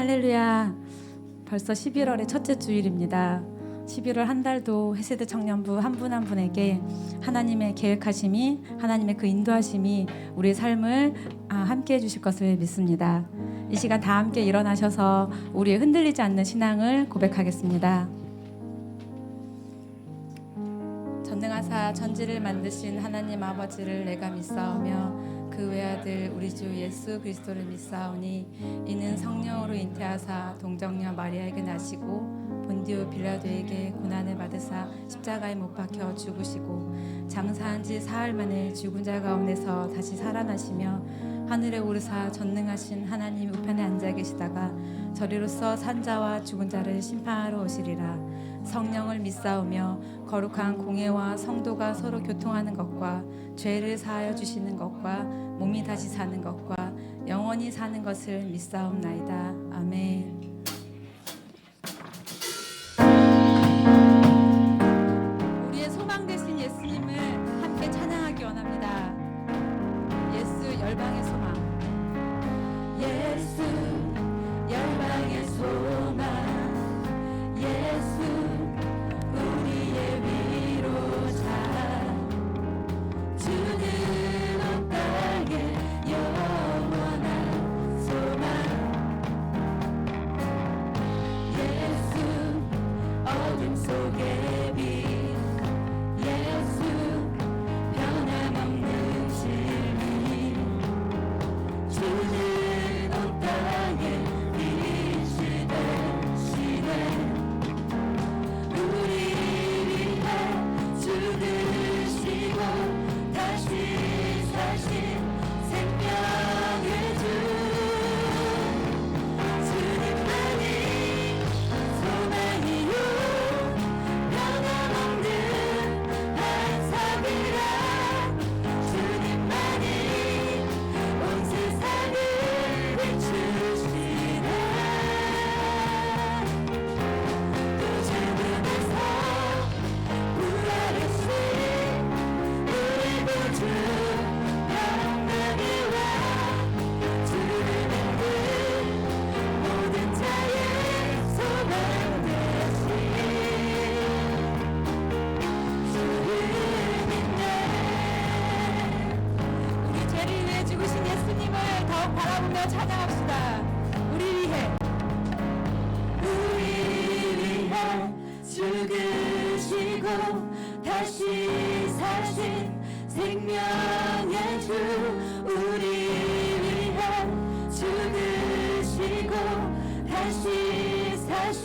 할렐루야. 벌써 11월의 첫째 주일입니다. 11월 한 달도 회세대 청년부 한 분 한 분에게 하나님의 계획하심이, 하나님의 그 인도하심이 우리의 삶을 함께 해주실 것을 믿습니다. 이 시간 다 함께 일어나셔서 우리의 흔들리지 않는 신앙을 고백하겠습니다. 전능하사 천지를 만드신 하나님 아버지를 내가 믿사오며 그 외아들 우리 주 예수 그리스도를 믿사오니 이는 성령으로 잉태하사 동정녀 마리아에게 나시고 본디오 빌라도에게 고난을 받으사 십자가에 못 박혀 죽으시고 장사한 지 사흘 만에 죽은 자 가운데서 다시 살아나시며 하늘에 오르사 전능하신 하나님 우편에 앉아 계시다가 저리로서 산자와 죽은 자를 심판하러 오시리라. 성령을 믿사오며 거룩한 공회와 성도가 서로 교통하는 것과 죄를 사하여 주시는 것과 몸이 다시 사는 것과 영원히 사는 것을 믿사옵나이다. 아멘. 우리의 소망 되신 예수님을 함께 찬양하기 원합니다. 예수 열방의 소망. 예수 열방의 소망. 예수 우리의 위로자. 주는 온 땅에 영원한 소망. 예수 어둠 속의 빛. 예수 변함없는 진리. 주는 온 땅에 빛이 되시네. 우리 위해 죽으시고 다시 사신 생명의 주. 주님만이 소망이요 변함없는 반석이라. 주님만이 온 세상을 비추시네. 또 죽음에서 부활하신 우리 구주 평강이 와. 주를 믿는 모든 자의 소망 되신 주를 믿네. 우리 죄를 위해 죽으신 예수님을 더욱 바라보며 찬양합시다. 우리 위해 죽으시고 다시 사신 생명의 주. 우리 위해 죽으시고 다시 사신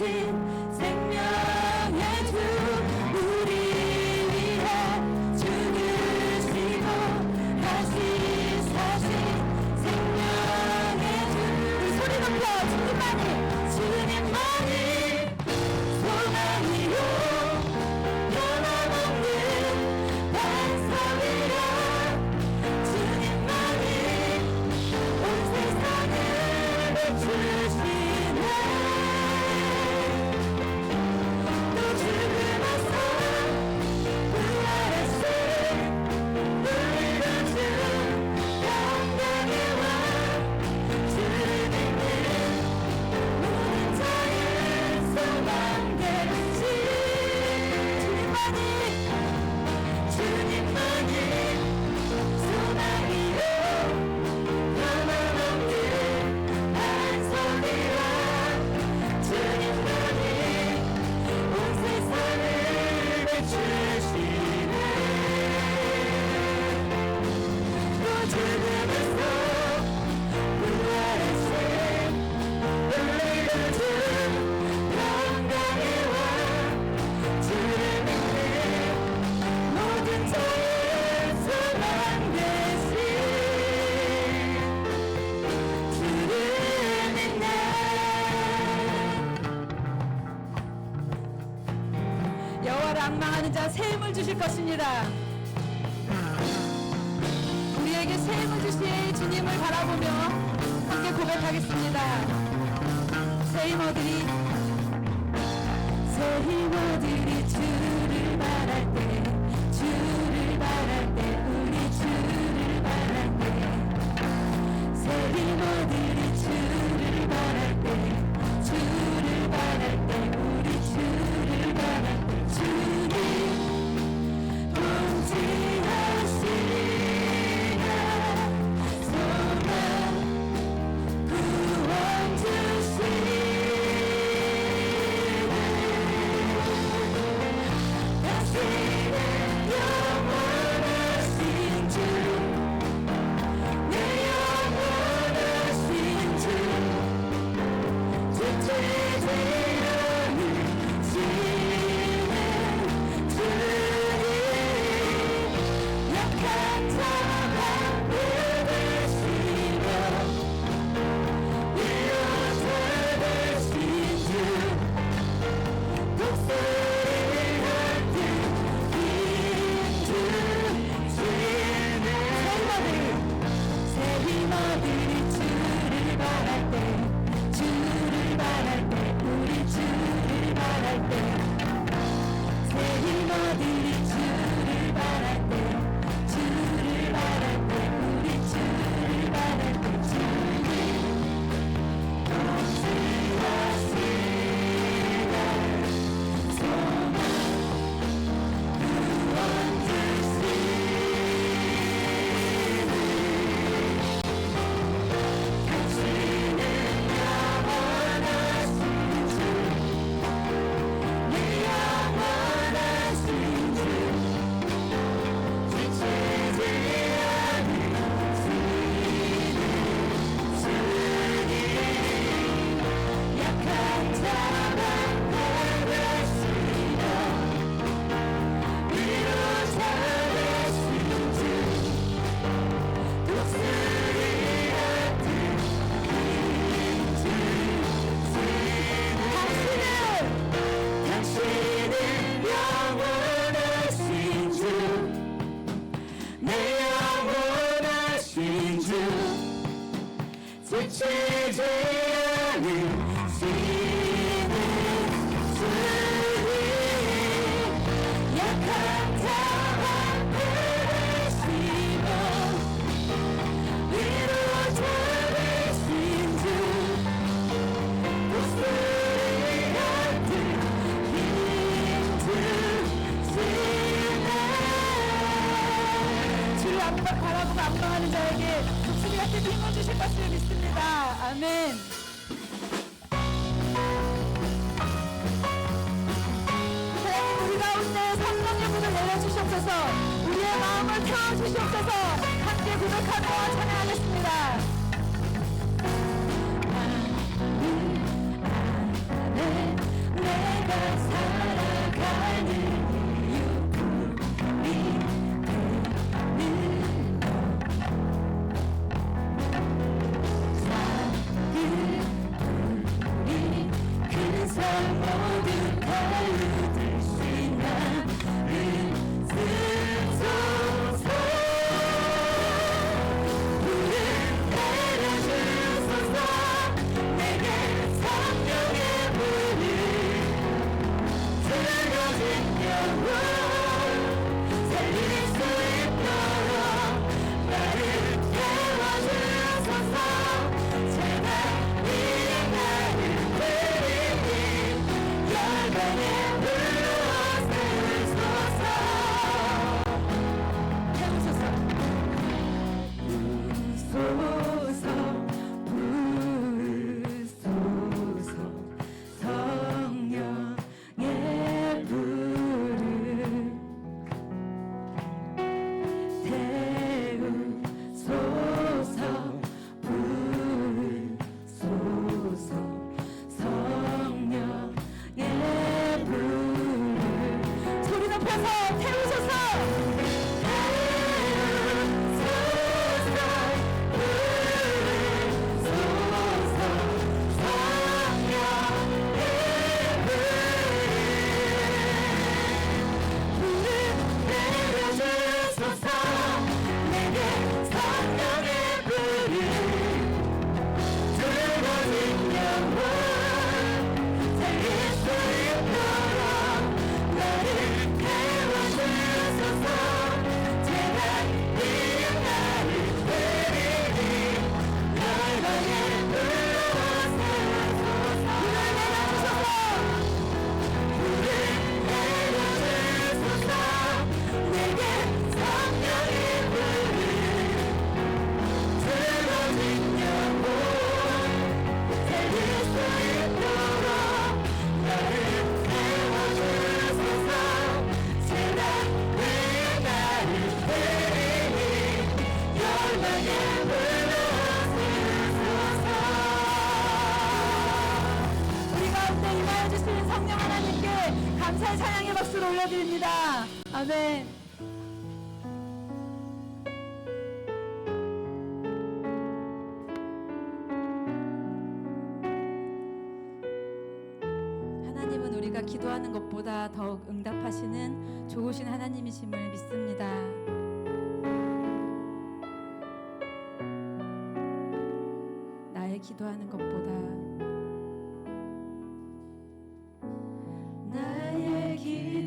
생명의 주. 우리 위해 죽으시고 다시 사신 생명의 주. 우리 소리 높여 주님만이 소망이요 변함없는 반석이라. 주님만이 온 세상을 비추시네. 또 죽음에서 부활하신 우리 구주 평강의 왕. 주를 믿는 모든 자의 소망 되시. 주님만이 소망이요 변함없는 반석이라. 주님만이 온 세상을 비추시네. 또 죽음에서 부활하신 우리 구주 평강의 왕. 주를 믿는 모든 자의 소망 되신 주를 믿네. 여호와를 앙망하는 자 새 힘을 주실 것입니다. 우리에게 새 힘을 주실 주님을 바라보며 함께 고백하겠습니다. 새 힘 얻으리. 새 힘 얻으리. 주를 바랄 때, 주를 바랄 때, 우리 주를 바랄 때. 새 힘 얻으리. 주를 바랄 때 제어하시는 주님 약한 자만 부르시며 위로자 되신 주 목소리가 힘주시네 주를 바라보고 압박하는 자에게 주님 같은 힘을 주실 것을 믿습니다. 아멘. 하나님 우리 가운데 성령의 불을 내려주시옵소서. 우리의 마음을 태워주시옵소서. 함께 고백하며 찬양하겠습니다. 내가 살아가는 이유 큰 산 모두 가르들 수 나를 쓰소서 불을 내려주소서 내게 성령의 불을 들어진 영혼 살릴 수 있도록 나를 태워주소서 제발 위에 나를 내리니 열방에 불러 세우소서 태우소서 부으소서 성령의 불을 태우소서 부으소서 성령의 불을 소리 높여서 태우소서 감사의 찬양의 박수를 올려드립니다. 아멘. 하나님은 우리가 기도하는 것보다 더욱 응답하시는 좋으신 하나님이심을 믿습니다. 나의 기도하는 것보다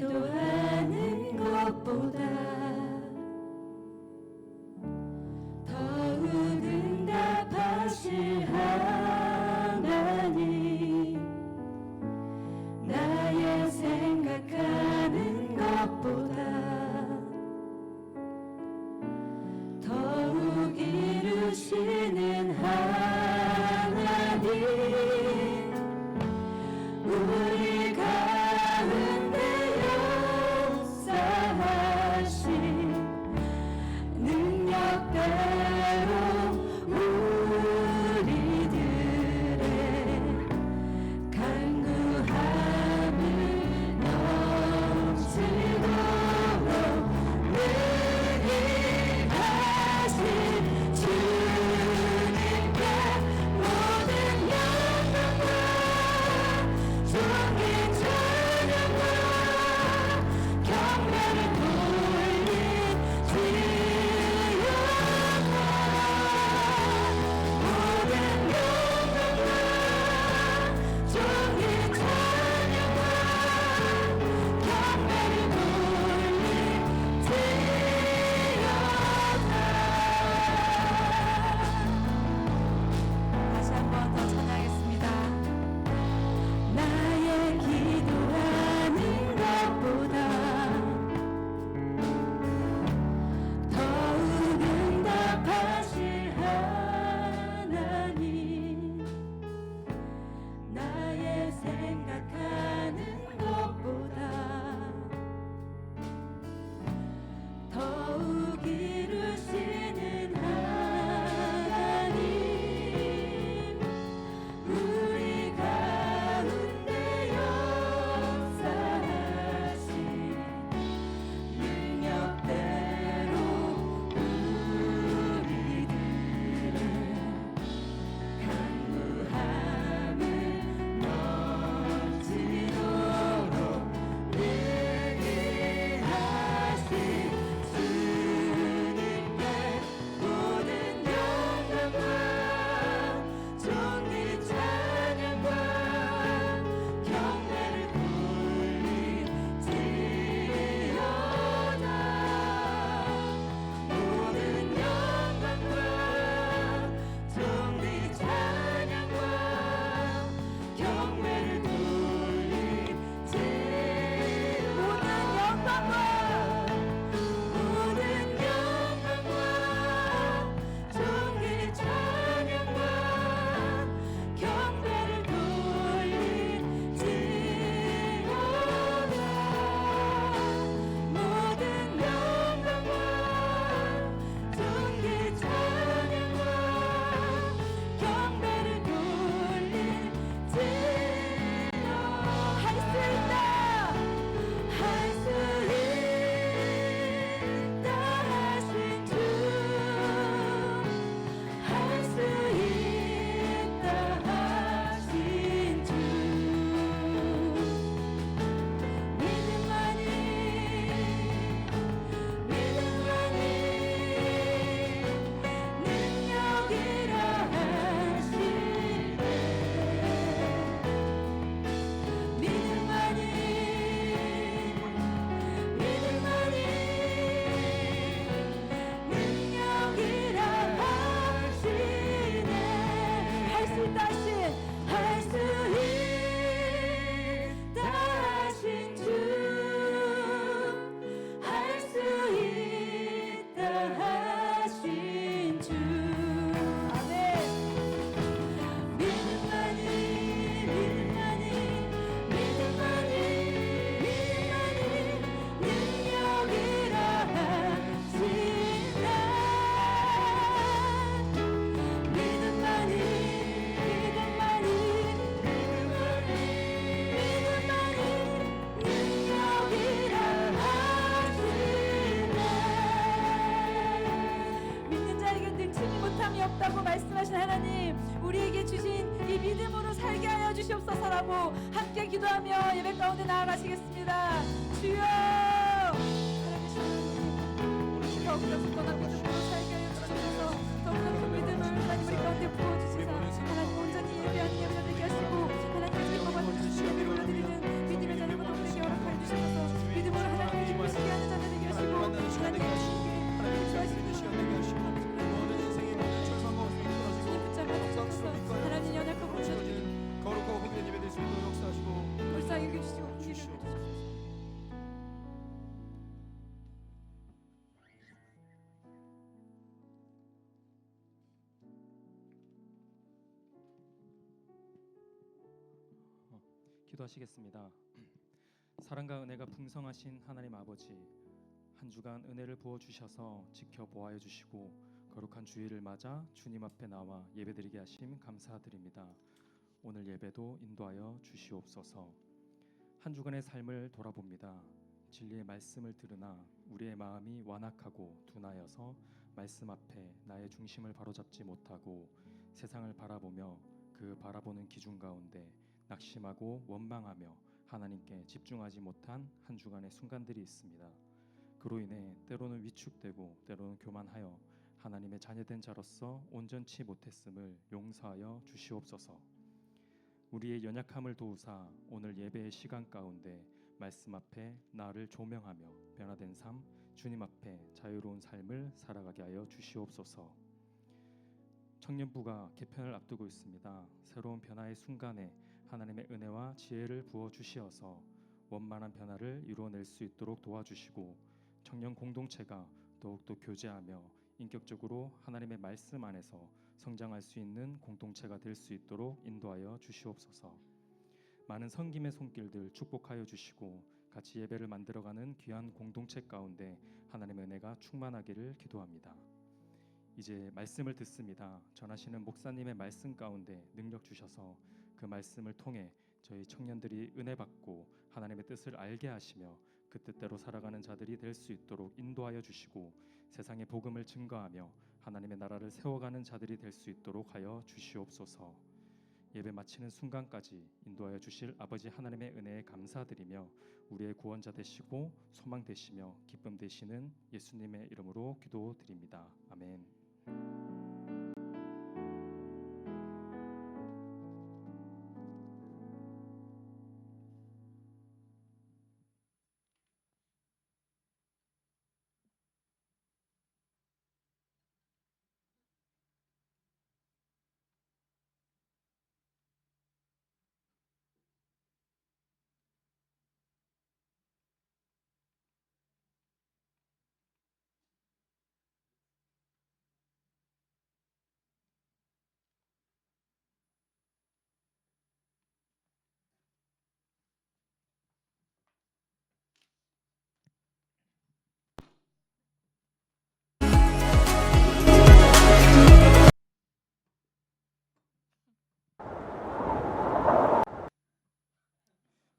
기도하는 것보다 더욱 응답하실 하나님 나의 생각하는 것보다 더욱 이루시는 하나님 영이 없다고 말씀하신 하나님, 우리에게 주신 이 믿음으로 살게 하여 주시옵소서라고 함께 기도하며 예배 가운데 나아가시겠습니다. 주여, 살아계신 하나님, 더욱더 굳건한 믿음으로 살게 하여 주시옵소서. 더욱더 그 믿음을 하나님 우리 가운데 부어주시사 하나님 온전히 예배하는 예배가 되게 하시고 하나님의 기뻐 받는 예배를 올려드리는 믿음의 자녀가 우리에게 허락하여 주시옵소서. 믿음으로 하나님을 기쁘시게 하는 자녀 되게 하시고 하나님의 하나님 시간 되게 하시고 모든 인생의 모든 절망과 고통이 끊어지고 하나님 연약하고 채워지는 거룩하고 복된 예배 될 수 있도록 역사하시고 불쌍히 여겨주시고 주시옵소서. 기도하시겠습니다. 사랑과 은혜가 풍성하신 하나님 아버지, 한 주간 은혜를 부어 주셔서 지켜보아여 주시고 거룩한 주일을 맞아 주님 앞에 나와 예배드리게 하심 감사드립니다. 오늘 예배도 인도하여 주시옵소서. 한 주간의 삶을 돌아봅니다. 진리의 말씀을 들으나 우리의 마음이 완악하고 둔하여서 말씀 앞에 나의 중심을 바로잡지 못하고 세상을 바라보며 그 바라보는 기준 가운데 낙심하고 원망하며 하나님께 집중하지 못한 한 주간의 순간들이 있습니다. 그로 인해 때로는 위축되고 때로는 교만하여 하나님의 자녀된 자로서 온전치 못했음을 용서하여 주시옵소서. 우리의 연약함을 도우사 오늘 예배의 시간 가운데 말씀 앞에 나를 조명하며 변화된 삶, 주님 앞에 자유로운 삶을 살아가게 하여 주시옵소서. 청년부가 개편을 앞두고 있습니다. 새로운 변화의 순간에 하나님의 은혜와 지혜를 부어 주시어서 원만한 변화를 이루어낼 수 있도록 도와주시고 청년 공동체가 더욱더 교제하며 인격적으로 하나님의 말씀 안에서 성장할 수 있는 공동체가 될 수 있도록 인도하여 주시옵소서. 많은 섬김의 손길들 축복하여 주시고 같이 예배를 만들어가는 귀한 공동체 가운데 하나님의 은혜가 충만하기를 기도합니다. 이제 말씀을 듣습니다. 전하시는 목사님의 말씀 가운데 능력 주셔서 그 말씀을 통해 저희 청년들이 은혜 받고 하나님의 뜻을 알게 하시며 그 뜻대로 살아가는 자들이 될 수 있도록 인도하여 주시고 세상의 복음을 증거하며 하나님의 나라를 세워가는 자들이 될 수 있도록 하여 주시옵소서. 예배 마치는 순간까지 인도하여 주실 아버지 하나님의 은혜에 감사드리며 우리의 구원자 되시고 소망 되시며 기쁨 되시는 예수님의 이름으로 기도드립니다. 아멘.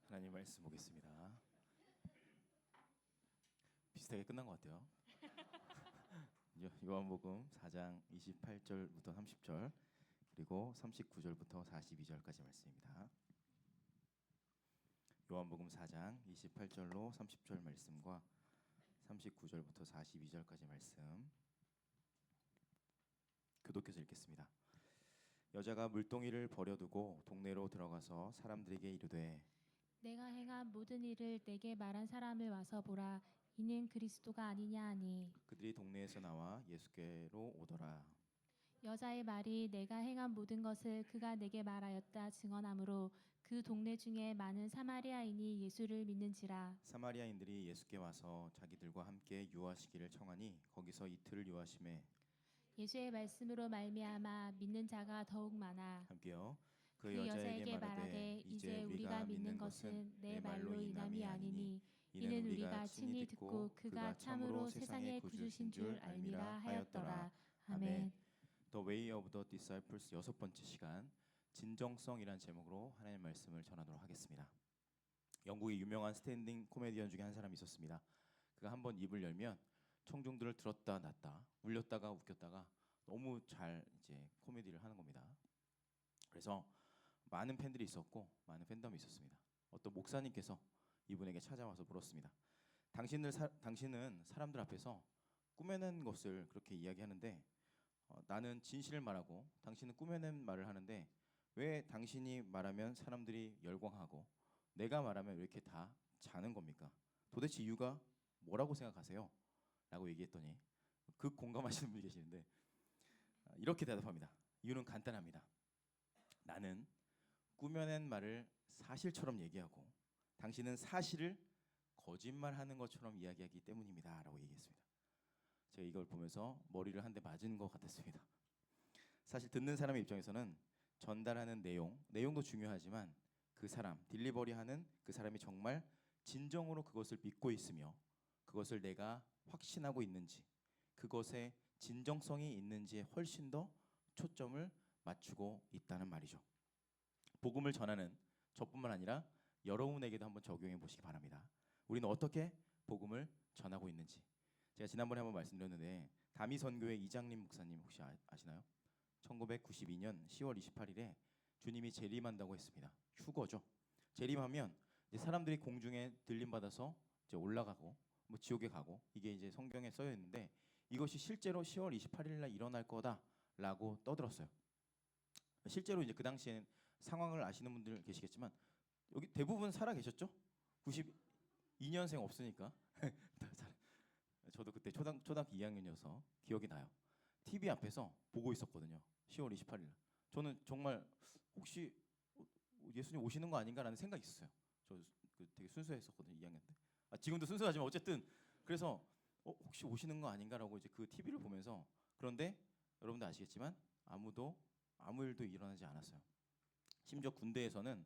하나님 말씀 보겠습니다. 비슷하게 끝난 것 같아요. 요한복음 4장 28절부터 30절 그리고 39절부터 42절까지 말씀입니다. 요한복음 4장 28절로 30절 말씀과 39절부터 42절까지 말씀 교독해서 읽겠습니다. 여자가 물동이를 버려두고 동네로 들어가서 사람들에게 이르되 내가 행한 모든 일을 내게 말한 사람을 와서 보라. 이는 그리스도가 아니냐 하니 그들이 동네에서 나와 예수께로 오더라. 여자의 말이 내가 행한 모든 것을 그가 내게 말하였다 증언하므로 그 동네 중에 많은 사마리아인이 예수를 믿는지라. 사마리아인들이 예수께 와서 자기들과 함께 유하시기를 청하니 거기서 이틀을 유하심에 예수의 말씀으로 말미암아 믿는 자가 더욱 많아. 함께요. 그 여자에게 말하되 이제 우리가 믿는 것은 내 말로 인함이 아니니 이는 우리가 친히 듣고 그가 참으로 세상의 구주신 줄 알미라 하였더라. 아멘. The Way of the Disciples 여섯 번째 시간 진정성이란 제목으로 하나님의 말씀을 전하도록 하겠습니다. 영국의 유명한 스탠딩 코미디언 중에 한 사람이 있었습니다. 그가 한번 입을 열면 청중들을 들었다 놨다 울렸다가 웃겼다가 너무 잘 이제 코미디를 하는 겁니다. 그래서 많은 팬들이 있었고 많은 팬덤이 있었습니다. 어떤 목사님께서 이분에게 찾아와서 물었습니다. 당신은 사람들 앞에서 꾸며낸 것을 그렇게 이야기하는데 나는 진실을 말하고 당신은 꾸며낸 말을 하는데 왜 당신이 말하면 사람들이 열광하고 내가 말하면 왜 이렇게 다 자는 겁니까? 도대체 이유가 뭐라고 생각하세요? 라고 얘기했더니 극 공감하시는 분이 계시는데 이렇게 대답합니다. 이유는 간단합니다. 나는 꾸며낸 말을 사실처럼 얘기하고 당신은 사실을 거짓말하는 것처럼 이야기하기 때문입니다. 라고 얘기했습니다. 제가 이걸 보면서 머리를 한 대 맞은 것 같았습니다. 사실 듣는 사람의 입장에서는 전달하는 내용도 중요하지만 그 사람, 딜리버리하는 그 사람이 정말 진정으로 그것을 믿고 있으며 그것을 내가 확신하고 있는지 그것에 진정성이 있는지에 훨씬 더 초점을 맞추고 있다는 말이죠. 복음을 전하는 저뿐만 아니라 여러분에게도 한번 적용해 보시기 바랍니다. 우리는 어떻게 복음을 전하고 있는지. 제가 지난번에 한번 말씀드렸는데 다미선교회 이장림 목사님 혹시 아시나요? 1992년 10월 28일에 주님이 재림한다고 했습니다. 휴거죠. 재림하면 이제 사람들이 공중에 들림 받아서 이제 올라가고 뭐 지옥에 가고 이게 이제 성경에 써여 있는데 이것이 실제로 10월 28일 날 일어날 거다라고 떠들었어요. 실제로 이제 그 당시엔 상황을 아시는 분들 계시겠지만 여기 대부분 살아 계셨죠? 92년생 없으니까 저도 그때 초등학교 2학년이어서 기억이 나요. TV 앞에서 보고 있었거든요. 10월 28일. 저는 정말 혹시 예수님 오시는 거 아닌가라는 생각이 있었어요. 저 되게 순수했었거든요. 2학년 때. 지금도 순수하지만 어쨌든 그래서 혹시 오시는 거 아닌가라고 이제 그 TV를 보면서 그런데 여러분도 아시겠지만 아무 일도 일어나지 않았어요. 심지어 군대에서는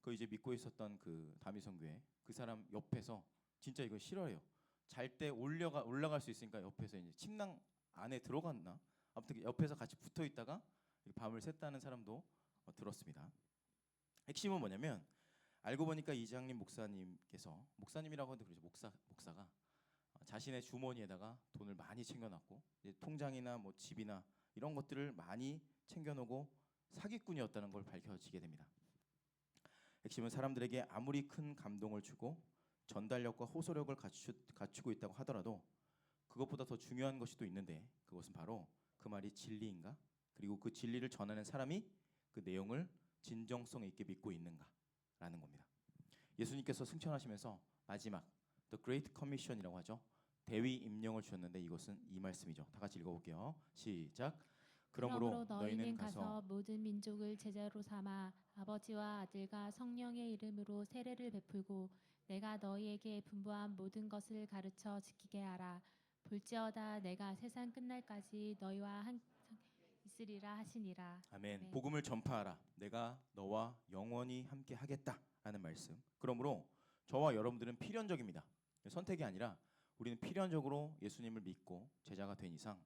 그 이제 믿고 있었던 그 다미성교회 그 사람 옆에서 진짜 이거 싫어해요. 잘 때 올라갈 수 있으니까 옆에서 이제 침낭 안에 들어갔나? 아무튼 옆에서 같이 붙어 있다가 밤을 샜다는 사람도 들었습니다. 핵심은 뭐냐면 알고 보니까 이장님 목사님이라고 하는데 그러죠. 목사가 자신의 주머니에다가 돈을 많이 챙겨놨고 이제 통장이나 뭐 집이나 이런 것들을 많이 챙겨놓고 사기꾼이었다는 걸 밝혀지게 됩니다. 핵심은 사람들에게 아무리 큰 감동을 주고 전달력과 호소력을 갖추고 있다고 하더라도 그것보다 더 중요한 것이 또 있는데 그것은 바로 그 말이 진리인가? 그리고 그 진리를 전하는 사람이 그 내용을 진정성 있게 믿고 있는가라는 겁니다. 예수님께서 승천하시면서 마지막 The Great Commission이라고 하죠. 대위 임령을 주셨는데 이것은 이 말씀이죠. 다 같이 읽어볼게요. 시작. 그러므로 너희는 가서 모든 민족을 제자로 삼아 아버지와 아들과 성령의 이름으로 세례를 베풀고 내가 너희에게 분부한 모든 것을 가르쳐 지키게 하라. 볼지어다 내가 세상 끝날까지 너희와 항상 있으리라 하시니라. 아멘. 아멘. 복음을 전파하라. 내가 너와 영원히 함께 하겠다라는 말씀. 그러므로 저와 여러분들은 필연적입니다. 선택이 아니라 우리는 필연적으로 예수님을 믿고 제자가 된 이상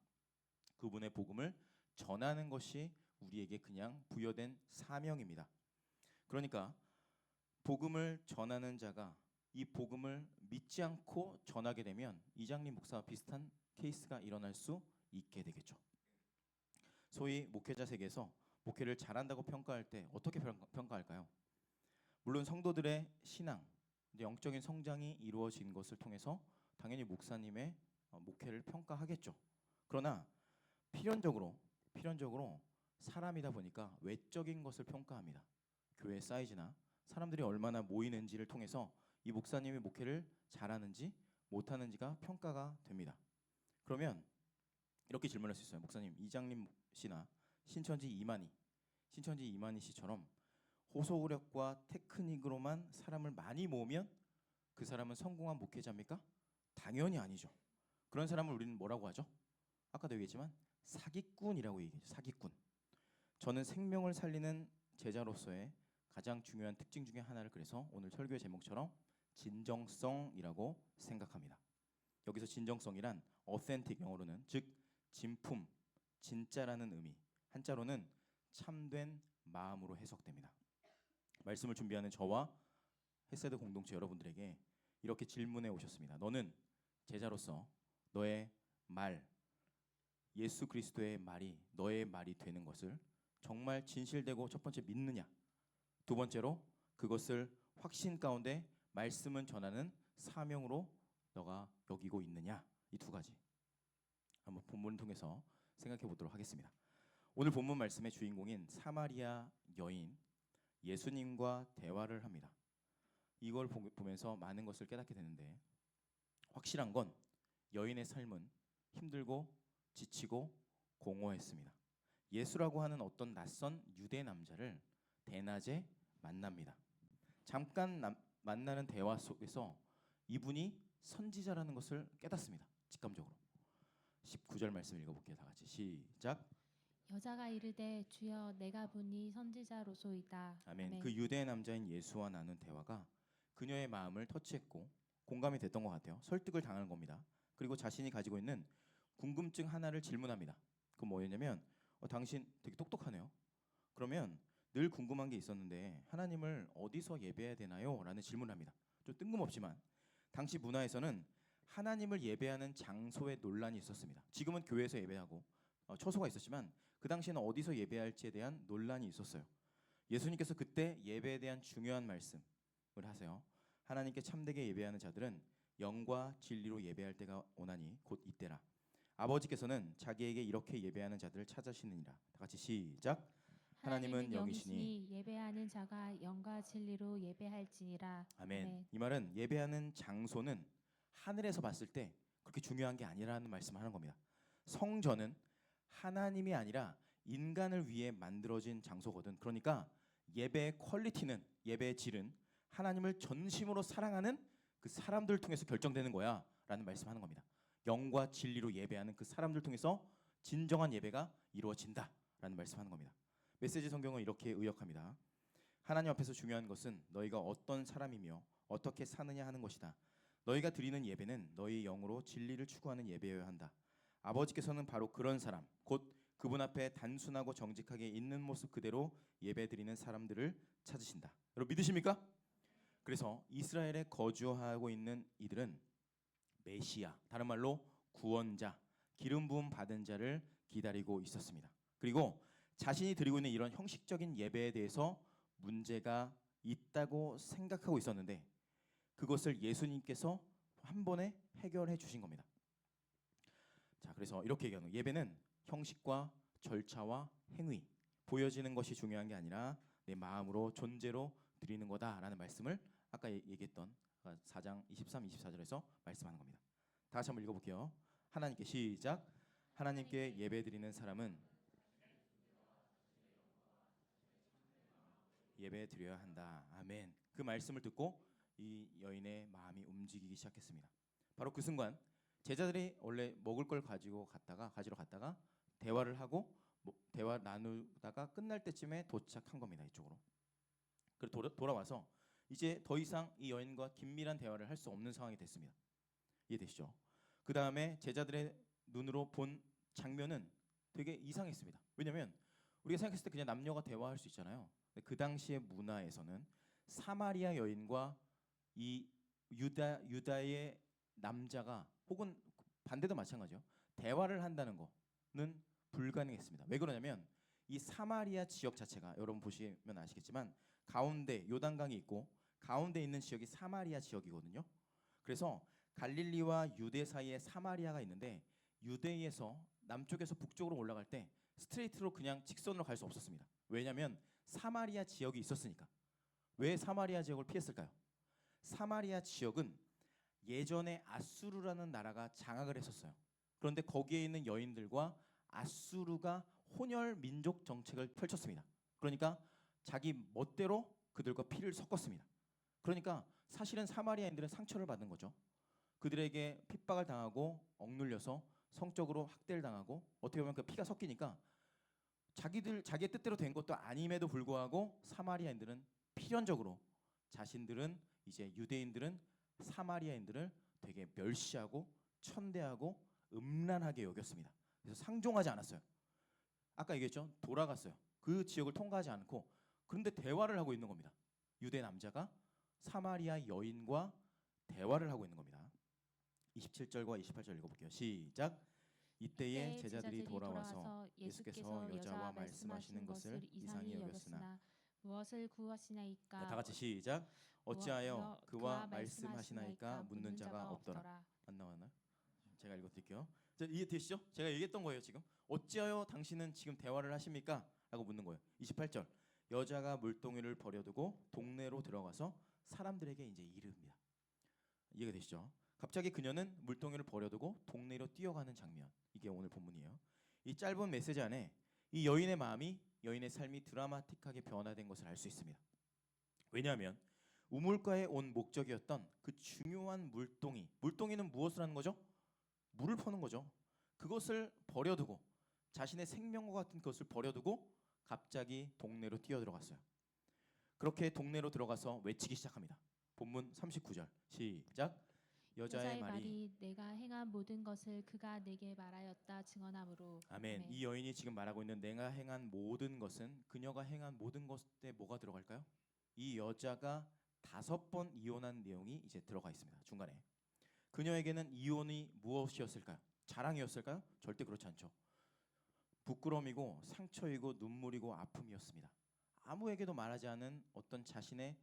그분의 복음을 전하는 것이 우리에게 그냥 부여된 사명입니다. 그러니까 복음을 전하는 자가 이 복음을 믿지 않고 전하게 되면 이장림 목사와 비슷한 케이스가 일어날 수 있게 되겠죠. 소위 목회자 세계에서 목회를 잘한다고 평가할 때 어떻게 평가할까요? 물론 성도들의 신앙, 영적인 성장이 이루어진 것을 통해서 당연히 목사님의 목회를 평가하겠죠. 그러나 필연적으로 사람이다 보니까 외적인 것을 평가합니다. 교회 사이즈나 사람들이 얼마나 모이는지를 통해서 이 목사님의 목회를 잘하는지 못하는지가 평가가 됩니다. 그러면 이렇게 질문할 수 있어요. 목사님, 이장림 씨나 신천지 이만희 씨처럼 호소력과 테크닉으로만 사람을 많이 모으면 그 사람은 성공한 목회자입니까? 당연히 아니죠. 그런 사람을 우리는 뭐라고 하죠? 아까도 얘기했지만 사기꾼이라고 얘기해요. 사기꾼. 저는 생명을 살리는 제자로서의 가장 중요한 특징 중에 하나를 그래서 오늘 설교의 제목처럼 진정성이라고 생각합니다. 여기서 진정성이란 authentic 영어로는 즉 진품, 진짜라는 의미. 한자로는 참된 마음으로 해석됩니다. 말씀을 준비하는 저와 헤세드 공동체 여러분들에게 이렇게 질문해 오셨습니다. 너는 제자로서 너의 말, 예수 그리스도의 말이 너의 말이 되는 것을 정말 진실되고 첫 번째 믿느냐, 두 번째로 그것을 확신 가운데 말씀은 전하는 사명으로 너가 여기고 있느냐, 이 두 가지 한번 본문을 통해서 생각해 보도록 하겠습니다. 오늘 본문 말씀의 주인공인 사마리아 여인 예수님과 대화를 합니다. 이걸 보면서 많은 것을 깨닫게 되는데 확실한 건 여인의 삶은 힘들고 지치고 공허했습니다. 예수라고 하는 어떤 낯선 유대 남자를 대낮에 만납니다. 잠깐 만나는 대화 속에서 이분이 선지자라는 것을 깨닫습니다. 직감적으로. 19절 말씀 읽어볼게요. 다 같이 시작. 여자가 이르되 주여 내가 보니 선지자로소이다. 아멘. 그 유대 남자인 예수와 나눈 대화가 그녀의 마음을 터치했고 공감이 됐던 것 같아요. 설득을 당하는 겁니다. 그리고 자신이 가지고 있는 궁금증 하나를 질문합니다. 그건 뭐였냐면 당신 되게 똑똑하네요. 그러면 늘 궁금한 게 있었는데 하나님을 어디서 예배해야 되나요? 라는 질문을 합니다. 좀 뜬금없지만 당시 문화에서는 하나님을 예배하는 장소에 논란이 있었습니다. 지금은 교회에서 예배하고 처소가 있었지만 그 당시에는 어디서 예배할지에 대한 논란이 있었어요. 예수님께서 그때 예배에 대한 중요한 말씀을 하세요. 하나님께 참되게 예배하는 자들은 영과 진리로 예배할 때가 오나니 곧 이때라. 아버지께서는 자기에게 이렇게 예배하는 자들을 찾으시느니라. 다 같이 시작. 하나님은 영이시니 예배하는 자가 영과 진리로 예배할지니라. 아멘. 이 말은 예배하는 장소는 하늘에서 봤을 때 그렇게 중요한 게 아니라는 말씀을 하는 겁니다. 성전은 하나님이 아니라 인간을 위해 만들어진 장소거든. 그러니까 예배의 퀄리티는, 예배의 질은 하나님을 전심으로 사랑하는 그 사람들을 통해서 결정되는 거야 라는 말씀하는 겁니다. 영과 진리로 예배하는 그 사람들 통해서 진정한 예배가 이루어진다 라는 말씀하는 겁니다. 메시지 성경은 이렇게 의역합니다. 하나님 앞에서 중요한 것은 너희가 어떤 사람이며 어떻게 사느냐 하는 것이다. 너희가 드리는 예배는 너희 영으로 진리를 추구하는 예배여야 한다. 아버지께서는 바로 그런 사람, 곧 그분 앞에 단순하고 정직하게 있는 모습 그대로 예배드리는 사람들을 찾으신다. 여러분 믿으십니까? 그래서 이스라엘에 거주하고 있는 이들은 메시아, 다른 말로 구원자, 기름 부음 받은 자를 기다리고 있었습니다. 그리고 자신이 드리고 있는 이런 형식적인 예배에 대해서 문제가 있다고 생각하고 있었는데 그것을 예수님께서 한 번에 해결해 주신 겁니다. 자, 그래서 이렇게 얘기하는 거예요. 예배는 형식과 절차와 행위, 보여지는 것이 중요한 게 아니라 내 마음으로 존재로 드리는 거다라는 말씀을 아까 얘기했던 4장 23, 24절에서 말씀하는 겁니다. 다 같이 한번 읽어볼게요. 하나님께 시작. 하나님께 예배드리는 사람은 예배 드려야 한다. 아멘. 그 말씀을 듣고 이 여인의 마음이 움직이기 시작했습니다. 바로 그 순간 제자들이 원래 먹을 걸 가지러 갔다가 대화를 하고 대화 나누다가 끝날 때쯤에 도착한 겁니다. 이쪽으로. 그리고 돌아와서 이제 더 이상 이 여인과 긴밀한 대화를 할 수 없는 상황이 됐습니다. 이해되시죠? 그 다음에 제자들의 눈으로 본 장면은 되게 이상했습니다. 왜냐하면 우리가 생각했을 때 그냥 남녀가 대화할 수 있잖아요. 근데 그 당시의 문화에서는 사마리아 여인과 이 유다의 남자가 혹은 반대도 마찬가지요. 대화를 한다는 거는 불가능했습니다. 왜 그러냐면 이 사마리아 지역 자체가 여러분 보시면 아시겠지만 가운데 요단강이 있고 가운데 있는 지역이 사마리아 지역이거든요. 그래서 갈릴리와 유대 사이에 사마리아가 있는데 유대에서 남쪽에서 북쪽으로 올라갈 때 스트레이트로 그냥 직선으로 갈 수 없었습니다. 왜냐하면 사마리아 지역이 있었으니까. 왜 사마리아 지역을 피했을까요? 사마리아 지역은 예전에 아수르라는 나라가 장악을 했었어요. 그런데 거기에 있는 여인들과 아수르가 혼혈 민족 정책을 펼쳤습니다. 그러니까 자기 멋대로 그들과 피를 섞었습니다. 그러니까 사실은 사마리아인들은 상처를 받는 거죠. 그들에게 핍박을 당하고 억눌려서 성적으로 학대를 당하고 어떻게 보면 그 피가 섞이니까 자기의 뜻대로 된 것도 아님에도 불구하고 사마리아인들은 필연적으로 자신들은 이제 유대인들은 사마리아인들을 되게 멸시하고 천대하고 음란하게 여겼습니다. 그래서 상종하지 않았어요. 아까 얘기했죠. 돌아갔어요. 그 지역을 통과하지 않고 그런데 대화를 하고 있는 겁니다. 유대 남자가 사마리아 여인과 대화를 하고 있는 겁니다. 27절과 28절 읽어볼게요. 시작. 이때에 제자들이 돌아와서 예수께서 여자와 말씀하시는 것을 이상히 여겼으나 무엇을 구하시나이까? 다 같이 시작. 어찌하여 그와 말씀하시나이까 묻는 자가 없더라. 안 나왔나요? 제가 읽어드릴게요. 이해되시죠? 제가 얘기했던 거예요. 지금 어찌하여 당신은 지금 대화를 하십니까? 라고 묻는 거예요. 28절. 여자가 물동이를 버려두고 동네로 들어가서 사람들에게 이제 이릅니다. 이해가 되시죠? 갑자기 그녀는 물동이를 버려두고 동네로 뛰어가는 장면. 이게 오늘 본문이에요. 이 짧은 메시지 안에 이 여인의 마음이, 여인의 삶이 드라마틱하게 변화된 것을 알 수 있습니다. 왜냐하면 우물가에 온 목적이었던 그 중요한 물동이는 무엇을 하는 거죠? 물을 퍼는 거죠. 그것을 버려두고, 자신의 생명과 같은 것을 버려두고 갑자기 동네로 뛰어들어갔어요. 그렇게 동네로 들어가서 외치기 시작합니다. 본문 39절 시작. 여자의 말이 내가 행한 모든 것을 그가 내게 말하였다 증언하므로. 아멘. 이 여인이 지금 말하고 있는 내가 행한 모든 것은, 그녀가 행한 모든 것에 뭐가 들어갈까요? 이 여자가 5번 이혼한 내용이 이제 들어가 있습니다. 중간에. 그녀에게는 이혼이 무엇이었을까요? 자랑이었을까요? 절대 그렇지 않죠. 부끄러움이고 상처이고 눈물이고 아픔이었습니다. 아무에게도 말하지 않은 어떤 자신의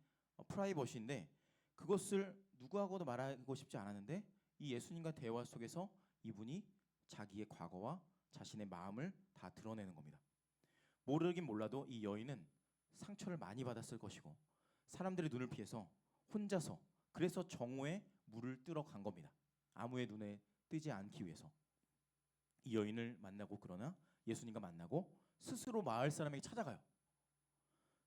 프라이버시인데, 그것을 누구하고도 말하고 싶지 않았는데 이 예수님과 대화 속에서 이분이 자기의 과거와 자신의 마음을 다 드러내는 겁니다. 모르긴 몰라도 이 여인은 상처를 많이 받았을 것이고 사람들의 눈을 피해서 혼자서, 그래서 정오에 물을 뜨러 간 겁니다. 아무의 눈에 뜨지 않기 위해서. 이 여인을 만나고, 그러나 예수님과 만나고 스스로 마을 사람에게 찾아가요.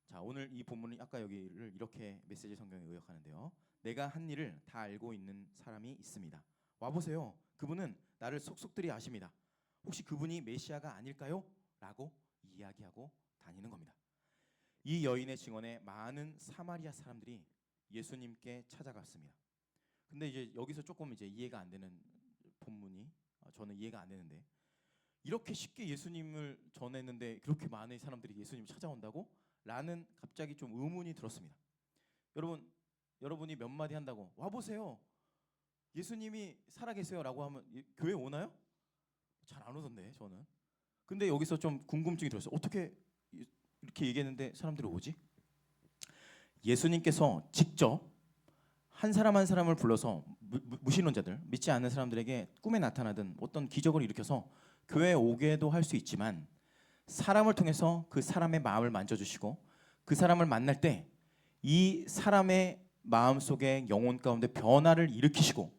자, 오늘 이 본문이 아까 여기를 이렇게 메시지 성경에 요약하는데요. 내가 한 일을 다 알고 있는 사람이 있습니다. 와보세요. 그분은 나를 속속들이 아십니다. 혹시 그분이 메시아가 아닐까요? 라고 이야기하고 다니는 겁니다. 이 여인의 증언에 많은 사마리아 사람들이 예수님께 찾아갔습니다. 근데 이제 여기서 조금 이제 이해가 안 되는 본문이, 저는 이해가 안 되는데, 이렇게 쉽게 예수님을 전했는데 그렇게 많은 사람들이 예수님을 찾아온다고? 라는 갑자기 좀 의문이 들었습니다. 여러분이 몇 마디 한다고 와보세요, 예수님이 살아계세요 라고 하면 교회 오나요? 잘 안 오던데 저는. 근데 여기서 좀 궁금증이 들었어요. 어떻게 이렇게 얘기했는데 사람들이 오지? 예수님께서 직접 한 사람 한 사람을 불러서 무신론자들, 믿지 않는 사람들에게 꿈에 나타나든 어떤 기적을 일으켜서 교회에 오게도 할 수 있지만, 사람을 통해서 그 사람의 마음을 만져주시고 그 사람을 만날 때 이 사람의 마음속에 영혼 가운데 변화를 일으키시고,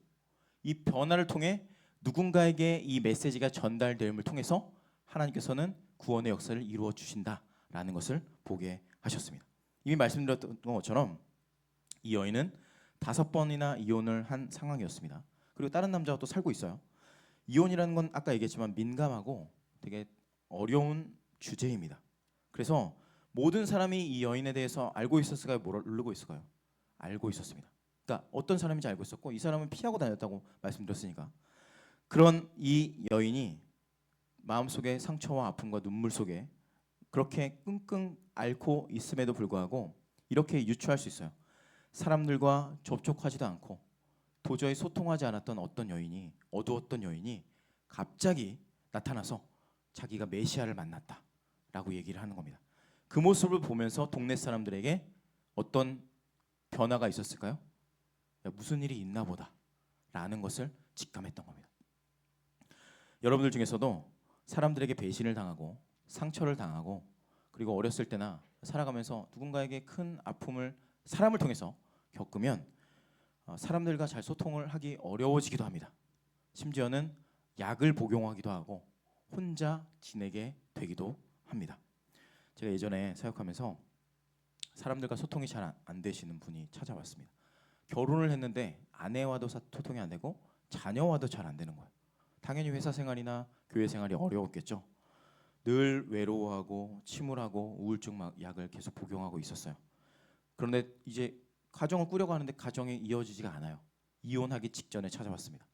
이 변화를 통해 누군가에게 이 메시지가 전달됨을 통해서 하나님께서는 구원의 역사를 이루어 주신다라는 것을 보게 하셨습니다. 이미 말씀드렸던 것처럼 이 여인은 5번이나 이혼을 한 상황이었습니다. 그리고 다른 남자와 또 살고 있어요. 이혼이라는 건 아까 얘기했지만 민감하고 되게 어려운 주제입니다. 그래서 모든 사람이 이 여인에 대해서 알고 있었을까요? 모르고 있을까요? 알고 있었습니다. 그러니까 어떤 사람인지 알고 있었고, 이 사람은 피하고 다녔다고 말씀드렸으니까. 그런 이 여인이 마음속에 상처와 아픔과 눈물 속에 그렇게 끙끙 앓고 있음에도 불구하고 이렇게 유추할 수 있어요. 사람들과 접촉하지도 않고 도저히 소통하지 않았던 어떤 여인이, 어두웠던 여인이 갑자기 나타나서 자기가 메시아를 만났다라고 얘기를 하는 겁니다. 그 모습을 보면서 동네 사람들에게 어떤 변화가 있었을까요? 야, 무슨 일이 있나 보다 라는 것을 직감했던 겁니다. 여러분들 중에서도 사람들에게 배신을 당하고 상처를 당하고, 그리고 어렸을 때나 살아가면서 누군가에게 큰 아픔을 사람을 통해서 겪으면 사람들과 잘 소통을 하기 어려워지기도 합니다. 심지어는 약을 복용하기도 하고 혼자 지내게 되기도 합니다. 제가 예전에 사역하면서 사람들과 소통이 잘 안 되시는 분이 찾아왔습니다. 결혼을 했는데 아내와도 소통이 안 되고 자녀와도 잘 안 되는 거예요. 당연히 회사 생활이나 교회 생활이 어려웠겠죠. 늘 외로워하고 침울하고 우울증 약을 계속 복용하고 있었어요. 그런데 이제 가정을 꾸려고 하는데 가정이 이어지지가 않아요. 이혼하기 직전에 찾아왔습니다.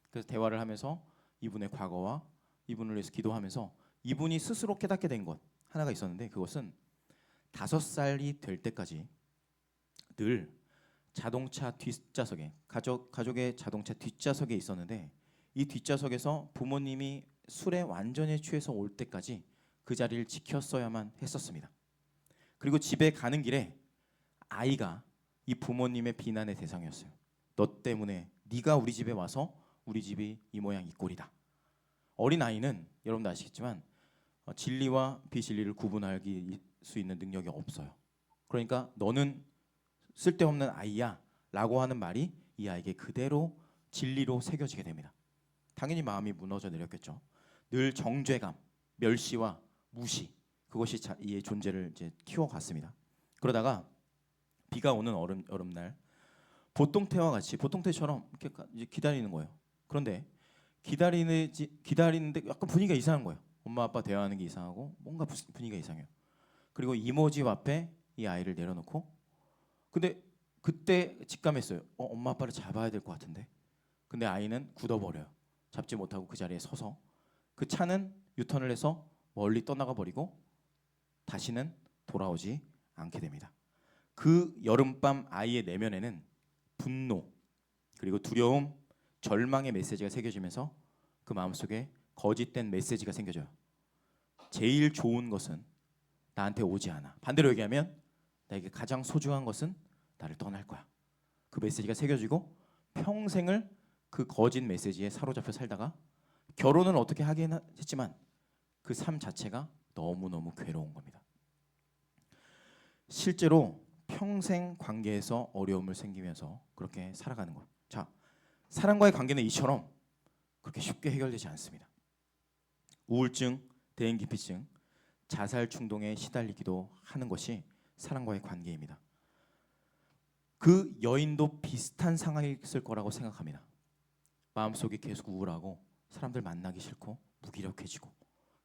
그래서 대화를 하면서 이분의 과거와 이분을 위해서 기도하면서 이분이 스스로 깨닫게 된 것 하나가 있었는데, 그것은 5살이 될 때까지 늘 자동차 뒷좌석에, 가족의 자동차 뒷좌석에 있었는데, 이 뒷좌석에서 부모님이 술에 완전히 취해서 올 때까지 그 자리를 지켰어야만 했었습니다. 그리고 집에 가는 길에 아이가 이 부모님의 비난의 대상이었어요. 너 때문에 네가 우리 집에 와서 우리 집이 이 모양 이 꼴이다. 어린 아이는 여러분도 아시겠지만 진리와 비진리를 구분할 수 있는 능력이 없어요. 그러니까 너는 쓸데없는 아이야 라고 하는 말이 이 아이에게 그대로 진리로 새겨지게 됩니다. 당연히 마음이 무너져 내렸겠죠. 늘 정죄감, 멸시와 무시, 그것이 이의 존재를 이제 키워갔습니다. 그러다가 비가 오는 여름날 보통태와 같이 보통태처럼 이렇게 이제 기다리는 거예요. 그런데 기다리는데 약간 분위기가 이상한 거예요. 엄마 아빠 대화하는 게 이상하고 뭔가 분위기가 이상해요. 그리고 이모집 앞에 이 아이를 내려놓고 근데 그때 직감했어요. 엄마 아빠를 잡아야 될 것 같은데. 근데 아이는 굳어버려요. 잡지 못하고 그 자리에 서서 그 차는 유턴을 해서 멀리 떠나가 버리고 다시는 돌아오지 않게 됩니다. 그 여름밤 아이의 내면에는 분노 그리고 두려움, 절망의 메시지가 새겨지면서 그 마음속에 거짓된 메시지가 생겨져요. 제일 좋은 것은 나한테 오지 않아. 반대로 얘기하면 나에게 가장 소중한 것은 나를 떠날 거야. 그 메시지가 새겨지고 평생을 그 거짓 메시지에 사로잡혀 살다가 결혼은 어떻게 하긴 했지만 그 삶 자체가 너무너무 괴로운 겁니다. 실제로 평생 관계에서 어려움을 생기면서 그렇게 살아가는 것. 자, 사람과의 관계는 이처럼 그렇게 쉽게 해결되지 않습니다. 우울증, 대인기피증, 자살 충동에 시달리기도 하는 것이 사람과의 관계입니다. 그 여인도 비슷한 상황이었을 거라고 생각합니다. 마음속이 계속 우울하고 사람들 만나기 싫고 무기력해지고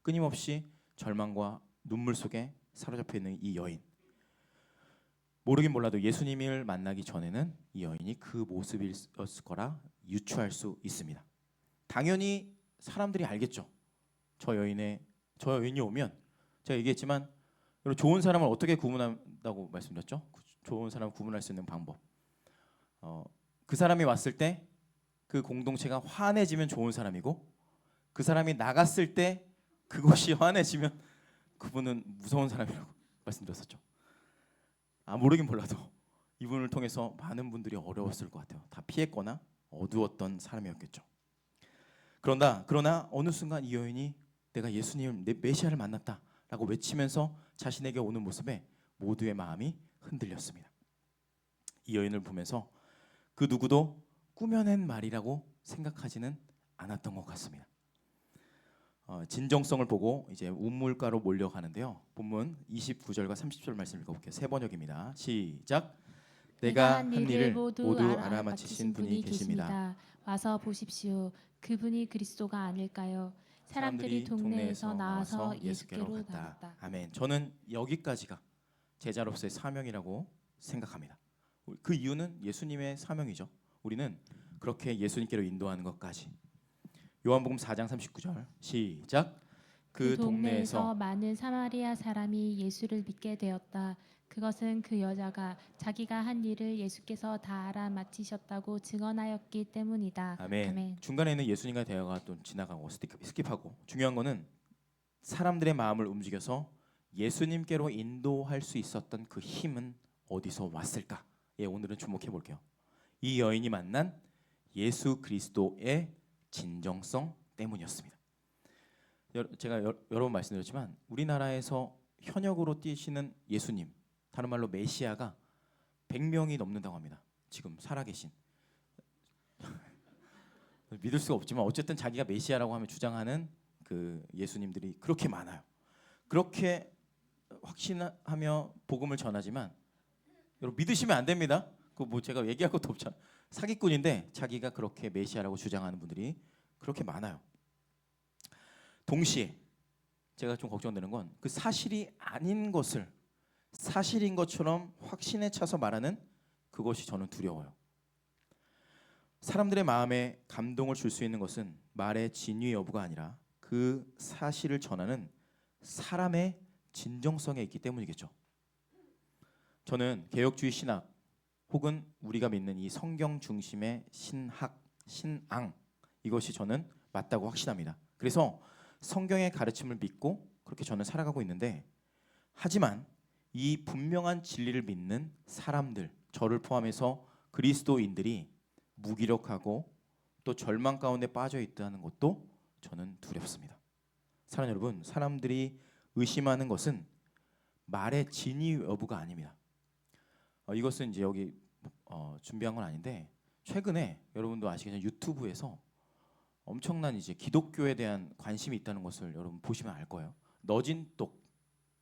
끊임없이 절망과 눈물 속에 사로잡혀 있는 이 여인. 모르긴 몰라도 예수님을 만나기 전에는 이 여인이 그 모습이었을 거라 유추할 수 있습니다. 당연히 사람들이 알겠죠. 저 여인이 오면 제가 얘기했지만 좋은 사람을 어떻게 구분한다고 말씀드렸죠? 좋은 사람을 구분할 수 있는 방법. 그 사람이 왔을 때 그 공동체가 환해지면 좋은 사람이고 그 사람이 나갔을 때 그것이 환해지면 그분은 무서운 사람이라고 말씀드렸었죠. 모르긴 몰라도 이분을 통해서 많은 분들이 어려웠을 것 같아요. 다 피했거나 어두웠던 사람이었겠죠. 그러나 어느 순간 이 여인이 내가 예수님을 내 메시아를 만났다라고 외치면서 자신에게 오는 모습에 모두의 마음이 흔들렸습니다. 이 여인을 보면서 그 누구도 꾸며낸 말이라고 생각하지는 않았던 것 같습니다. 진정성을 보고 이제 우물가로 몰려가는데요. 본문 29절과 30절 말씀 읽어볼게요. 세 번역입니다. 시작. 내가 한 일을 모두 알아맞히신 분이 계십니다. 와서 보십시오. 그분이 그리스도가 아닐까요? 사람들이 동네에서 나와서 예수께로 갔다. 아멘. 저는 여기까지가 제자로서의 사명이라고 생각합니다. 그 이유는 예수님의 사명이죠. 우리는 그렇게 예수님께로 인도하는 것까지. 요한복음 4장 39절 시작. 그 동네에서 많은 사마리아 사람이 예수를 믿게 되었다. 그것은 그 여자가 자기가 한 일을 예수께서 다 알아맞히셨다고 증언하였기 때문이다. 아멘. 아멘. 중간에는 예수님과 대화가 또 지나가고 스킵하고 중요한 거는 사람들의 마음을 움직여서 예수님께로 인도할 수 있었던 그 힘은 어디서 왔을까? 오늘은 주목해 볼게요. 이 여인이 만난 예수 그리스도의 진정성 때문이었습니다. 제가 여러 번 말씀드렸지만 우리나라에서 현역으로 뛰시는 예수님, 다른 말로 메시아가 100명이 넘는다고 합니다. 지금 살아계신. 믿을 수가 없지만 어쨌든 자기가 메시아라고 하면 주장하는 그 예수님들이 그렇게 많아요. 그렇게 확신하며 복음을 전하지만 여러분 믿으시면 안 됩니다. 그 제가 얘기할 것도 없잖아요. 사기꾼인데 자기가 그렇게 메시아라고 주장하는 분들이 그렇게 많아요. 동시에 제가 좀 걱정되는 건 그 사실이 아닌 것을 사실인 것처럼 확신에 차서 말하는 그것이 저는 두려워요. 사람들의 마음에 감동을 줄 수 있는 것은 말의 진위 여부가 아니라 그 사실을 전하는 사람의 진정성에 있기 때문이겠죠. 저는 개혁주의 신학 혹은 우리가 믿는 이 성경 중심의 신학, 신앙 이것이 저는 맞다고 확신합니다. 그래서 성경의 가르침을 믿고 그렇게 저는 살아가고 있는데, 하지만 이 분명한 진리를 믿는 사람들, 저를 포함해서 그리스도인들이 무기력하고 또 절망 가운데 빠져 있다는 것도 저는 두렵습니다. 사랑하는 여러분, 사람들이 의심하는 것은 말의 진위 여부가 아닙니다. 이것은 이제 여기 준비한 건 아닌데, 최근에 여러분도 아시겠지만 유튜브에서 엄청난 이제 기독교에 대한 관심이 있다는 것을 여러분 보시면 알 거예요. 너진똑,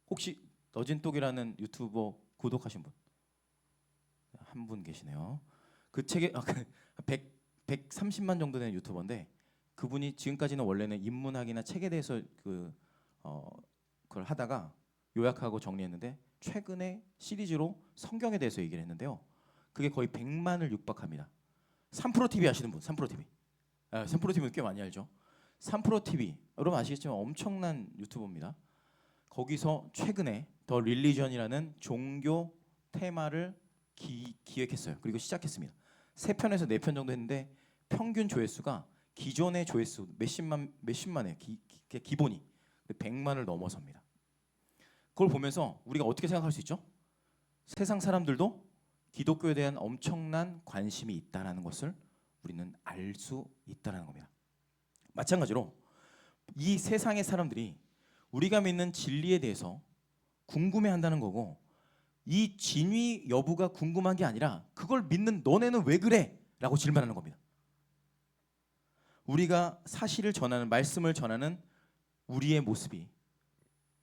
혹시 너진똑이라는 유튜버 구독하신 분? 한 분 계시네요. 그 책에 130만 정도 되는 유튜버인데, 그분이 지금까지는 원래는 인문학이나 책에 대해서 그걸 하다가 요약하고 정리했는데, 최근에 시리즈로 성경에 대해서 얘기를 했는데요. 그게 거의 100만을 육박합니다. 3프로 TV 아시는 분? 3프로 TV. 3프로 TV는 꽤 많이 알죠. 3프로 TV 여러분 아시겠지만 엄청난 유튜버입니다. 거기서 최근에 더 릴리전이라는 종교 테마를 기획했어요. 그리고 시작했습니다. 3편에서 4편 정도 했는데 평균 조회수가 기존의 조회수 몇십만에 기본이 100만을 넘어섭니다. 그걸 보면서 우리가 어떻게 생각할 수 있죠? 세상 사람들도 기독교에 대한 엄청난 관심이 있다는 것을 우리는 알 수 있다는 겁니다. 마찬가지로 이 세상의 사람들이 우리가 믿는 진리에 대해서 궁금해한다는 거고, 이 진위 여부가 궁금한 게 아니라 그걸 믿는 너네는 왜 그래? 라고 질문하는 겁니다. 우리가 사실을 전하는, 말씀을 전하는 우리의 모습이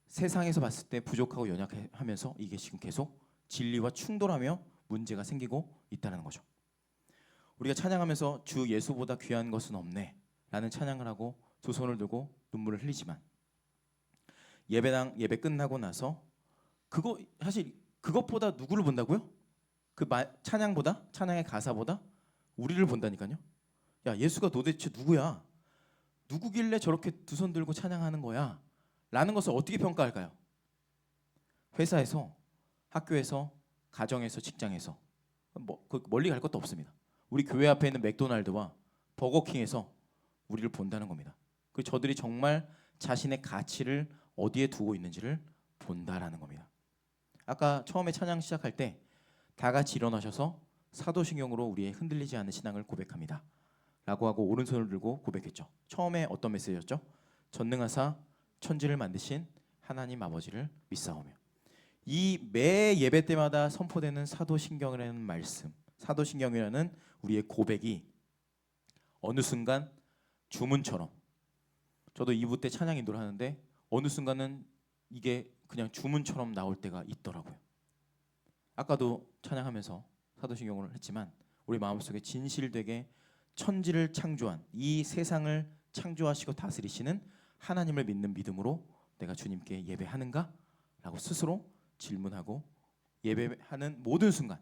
세상에서 봤을 때 부족하고 연약하면서 이게 지금 계속 진리와 충돌하며 문제가 생기고 있다는 거죠. 우리가 찬양하면서 주 예수보다 귀한 것은 없네 라는 찬양을 하고 두 손을 들고 눈물을 흘리지만, 예배 끝나고 나서 사실 그것보다 누구를 본다고요? 찬양보다, 찬양의 가사보다 우리를 본다니까요. 야, 예수가 도대체 누구야? 누구길래 저렇게 두 손 들고 찬양하는 거야? 라는 것을 어떻게 평가할까요? 회사에서, 학교에서, 가정에서, 직장에서, 멀리 갈 것도 없습니다. 우리 교회 앞에 있는 맥도날드와 버거킹에서 우리를 본다는 겁니다. 그리고 저들이 정말 자신의 가치를 어디에 두고 있는지를 본다라는 겁니다. 아까 처음에 찬양 시작할 때 다 같이 일어나셔서 사도신경으로 우리의 흔들리지 않는 신앙을 고백합니다 라고 하고 오른손을 들고 고백했죠. 처음에 어떤 메시지였죠? 전능하사 천지를 만드신 하나님 아버지를 믿사오며. 이 매 예배 때마다 선포되는 사도신경이라는 말씀, 사도신경이라는 우리의 고백이 어느 순간 주문처럼, 저도 2부 때 찬양 인도를 하는데 어느 순간은 이게 그냥 주문처럼 나올 때가 있더라고요. 아까도 찬양하면서 사도신경을 했지만 우리 마음속에 진실되게 천지를 창조한, 이 세상을 창조하시고 다스리시는 하나님을 믿는 믿음으로 내가 주님께 예배하는가? 라고 스스로 질문하고, 예배하는 모든 순간,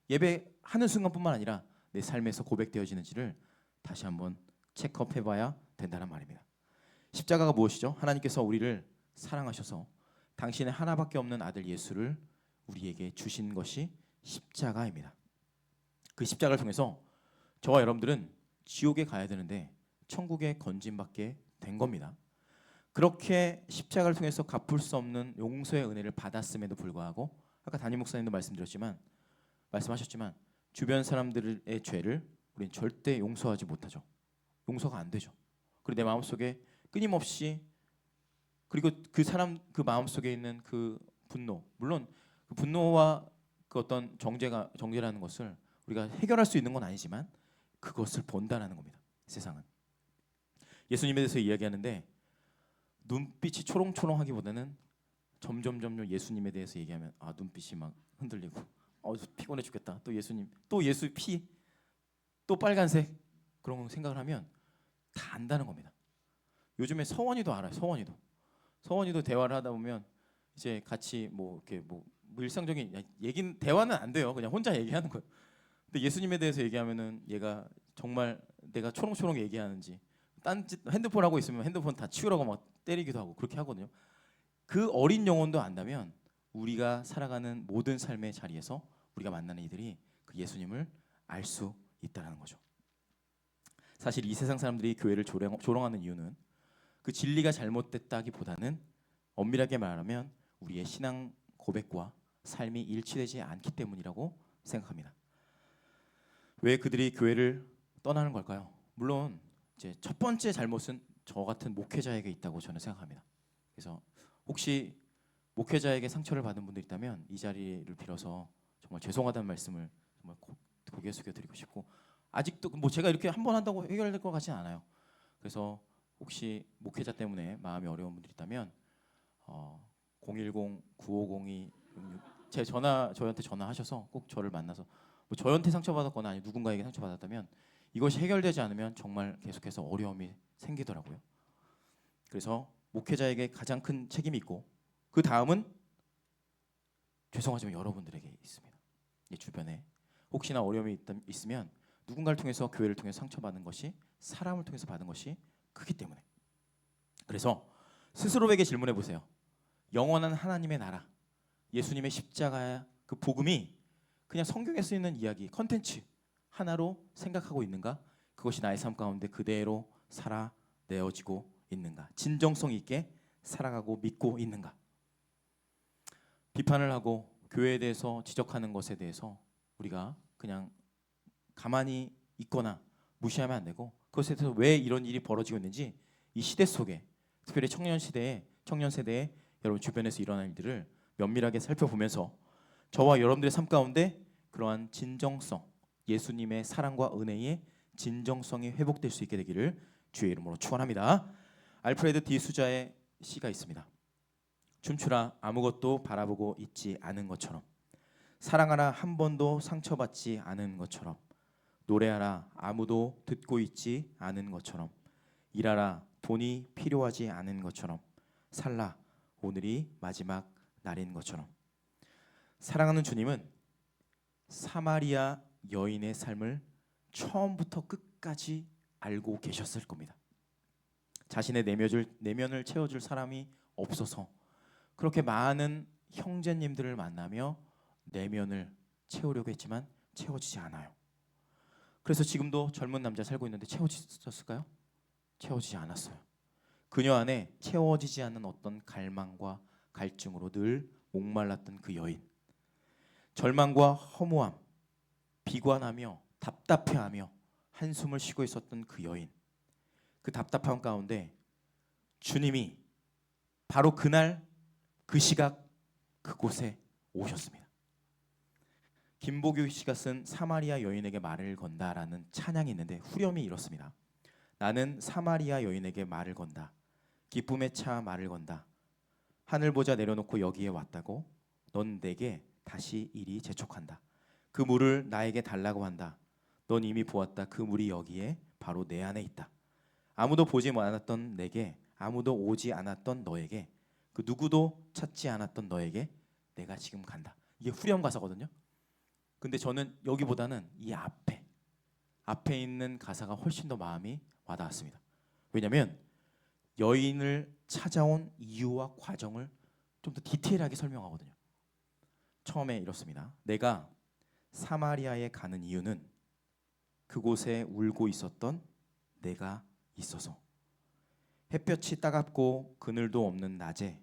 예배하는 순간뿐만 아니라 내 삶에서 고백되어지는지를 다시 한번 체크업해봐야 된다는 말입니다. 십자가가 무엇이죠? 하나님께서 우리를 사랑하셔서 당신의 하나밖에 없는 아들 예수를 우리에게 주신 것이 십자가입니다. 그 십자가를 통해서 저와 여러분들은 지옥에 가야 되는데 천국에 건진받게 된 겁니다. 그렇게 십자가를 통해서 갚을 수 없는 용서의 은혜를 받았음에도 불구하고, 아까 담임 목사님도 말씀하셨지만 주변 사람들의 죄를 우리는 절대 용서하지 못하죠. 용서가 안 되죠. 그리고 내 마음속에 끊임없이, 그리고 그 마음속에 있는 그 분노, 물론 그 분노와 그 어떤 정죄라는 것을 우리가 해결할 수 있는 건 아니지만 그것을 본다는 겁니다. 세상은 예수님에 대해서 이야기하는데 눈빛이 초롱초롱하기보다는 점점 예수님에 대해서 얘기하면 눈빛이 막 흔들리고 피곤해 죽겠다. 또 예수님, 또 예수 피, 또 빨간색, 그런 생각을 하면 다 안다는 겁니다. 요즘에 서원이도 알아요. 서원이도 대화를 하다 보면 이제 같이 이렇게 일상적인 대화는 안 돼요. 그냥 혼자 얘기하는 거예요. 근데 예수님에 대해서 얘기하면은 얘가 정말 내가 초롱초롱 얘기하는지, 딴짓 핸드폰 하고 있으면 핸드폰 다 치우라고 막 때리기도 하고 그렇게 하거든요. 그 어린 영혼도 안다면 우리가 살아가는 모든 삶의 자리에서 우리가 만나는 이들이 그 예수님을 알 수 있다는 거죠. 사실 이 세상 사람들이 교회를 조롱하는 이유는 그 진리가 잘못됐다기보다는 엄밀하게 말하면 우리의 신앙 고백과 삶이 일치되지 않기 때문이라고 생각합니다. 왜 그들이 교회를 떠나는 걸까요? 물론 이제 첫 번째 잘못은 저 같은 목회자에게 있다고 저는 생각합니다. 그래서 혹시 목회자에게 상처를 받은 분들 있다면 이 자리를 빌어서 정말 죄송하다는 말씀을 정말 고개 숙여드리고 싶고, 아직도 뭐 제가 이렇게 한 번 한다고 해결될 것 같지는 않아요. 그래서 혹시 목회자 때문에 마음이 어려운 분들 있다면 010-9502 제 저한테 전화하셔서 꼭 저를 만나서, 뭐 저한테 상처받았거나 아니 누군가에게 상처받았다면 이것이 해결되지 않으면 정말 계속해서 어려움이 생기더라고요. 그래서 목회자에게 가장 큰 책임이 있고, 그 다음은 죄송하지만 여러분들에게 있습니다. 주변에 혹시나 어려움이 있으면 누군가를 통해서, 교회를 통해서 상처받는 것이 사람을 통해서 받은 것이 크기 때문에. 그래서 스스로에게 질문해 보세요. 영원한 하나님의 나라, 예수님의 십자가 그 복음이 그냥 성경에 쓰이는 이야기, 컨텐츠 하나로 생각하고 있는가? 그것이 나의 삶 가운데 그대로 살아내어지고 있는가? 진정성 있게 살아가고 믿고 있는가? 비판을 하고 교회에 대해서 지적하는 것에 대해서 우리가 그냥 가만히 있거나 무시하면 안 되고, 그것에 대해서 왜 이런 일이 벌어지고 있는지 이 시대 속에, 특별히 청년 세대에 여러분 주변에서 일어난 일들을 면밀하게 살펴보면서 저와 여러분들의 삶 가운데 그러한 진정성, 예수님의 사랑과 은혜의 진정성이 회복될 수 있게 되기를 주의 이름으로 축원합니다. 알프레드 디 수자의 시가 있습니다. 춤추라 아무것도 바라보고 있지 않은 것처럼, 사랑하라 한 번도 상처받지 않은 것처럼, 노래하라 아무도 듣고 있지 않은 것처럼, 일하라 돈이 필요하지 않은 것처럼, 살라 오늘이 마지막 날인 것처럼. 사랑하는 주님은 사마리아 여인의 삶을 처음부터 끝까지 알고 계셨을 겁니다. 자신의 내면을 채워줄 사람이 없어서 그렇게 많은 형제님들을 만나며 내면을 채우려고 했지만 채워지지 않아요. 그래서 지금도 젊은 남자 살고 있는데 채워졌을까요? 채워지지 않았어요. 그녀 안에 채워지지 않는 어떤 갈망과 갈증으로 늘 목말랐던 그 여인, 절망과 허무함, 비관하며 답답해하며 한숨을 쉬고 있었던 그 여인, 그 답답함 가운데 주님이 바로 그날 그 시각 그곳에 오셨습니다. 김보규 씨가 쓴 사마리아 여인에게 말을 건다라는 찬양이 있는데 후렴이 이렇습니다. 나는 사마리아 여인에게 말을 건다. 기쁨에 차 말을 건다. 하늘 보자 내려놓고 여기에 왔다고. 넌 내게 다시 이리 재촉한다. 그 물을 나에게 달라고 한다. 넌 이미 보았다. 그 물이 여기에 바로 내 안에 있다. 아무도 보지 않았던 내게, 아무도 오지 않았던 너에게, 그 누구도 찾지 않았던 너에게 내가 지금 간다. 이게 후렴 가사거든요. 근데 저는 여기보다는 이 앞에 있는 가사가 훨씬 더 마음이 와닿았습니다. 왜냐하면 여인을 찾아온 이유와 과정을 좀 더 디테일하게 설명하거든요. 처음에 이렇습니다. 내가 사마리아에 가는 이유는 그곳에 울고 있었던 내가 있어서. 햇볕이 따갑고 그늘도 없는 낮에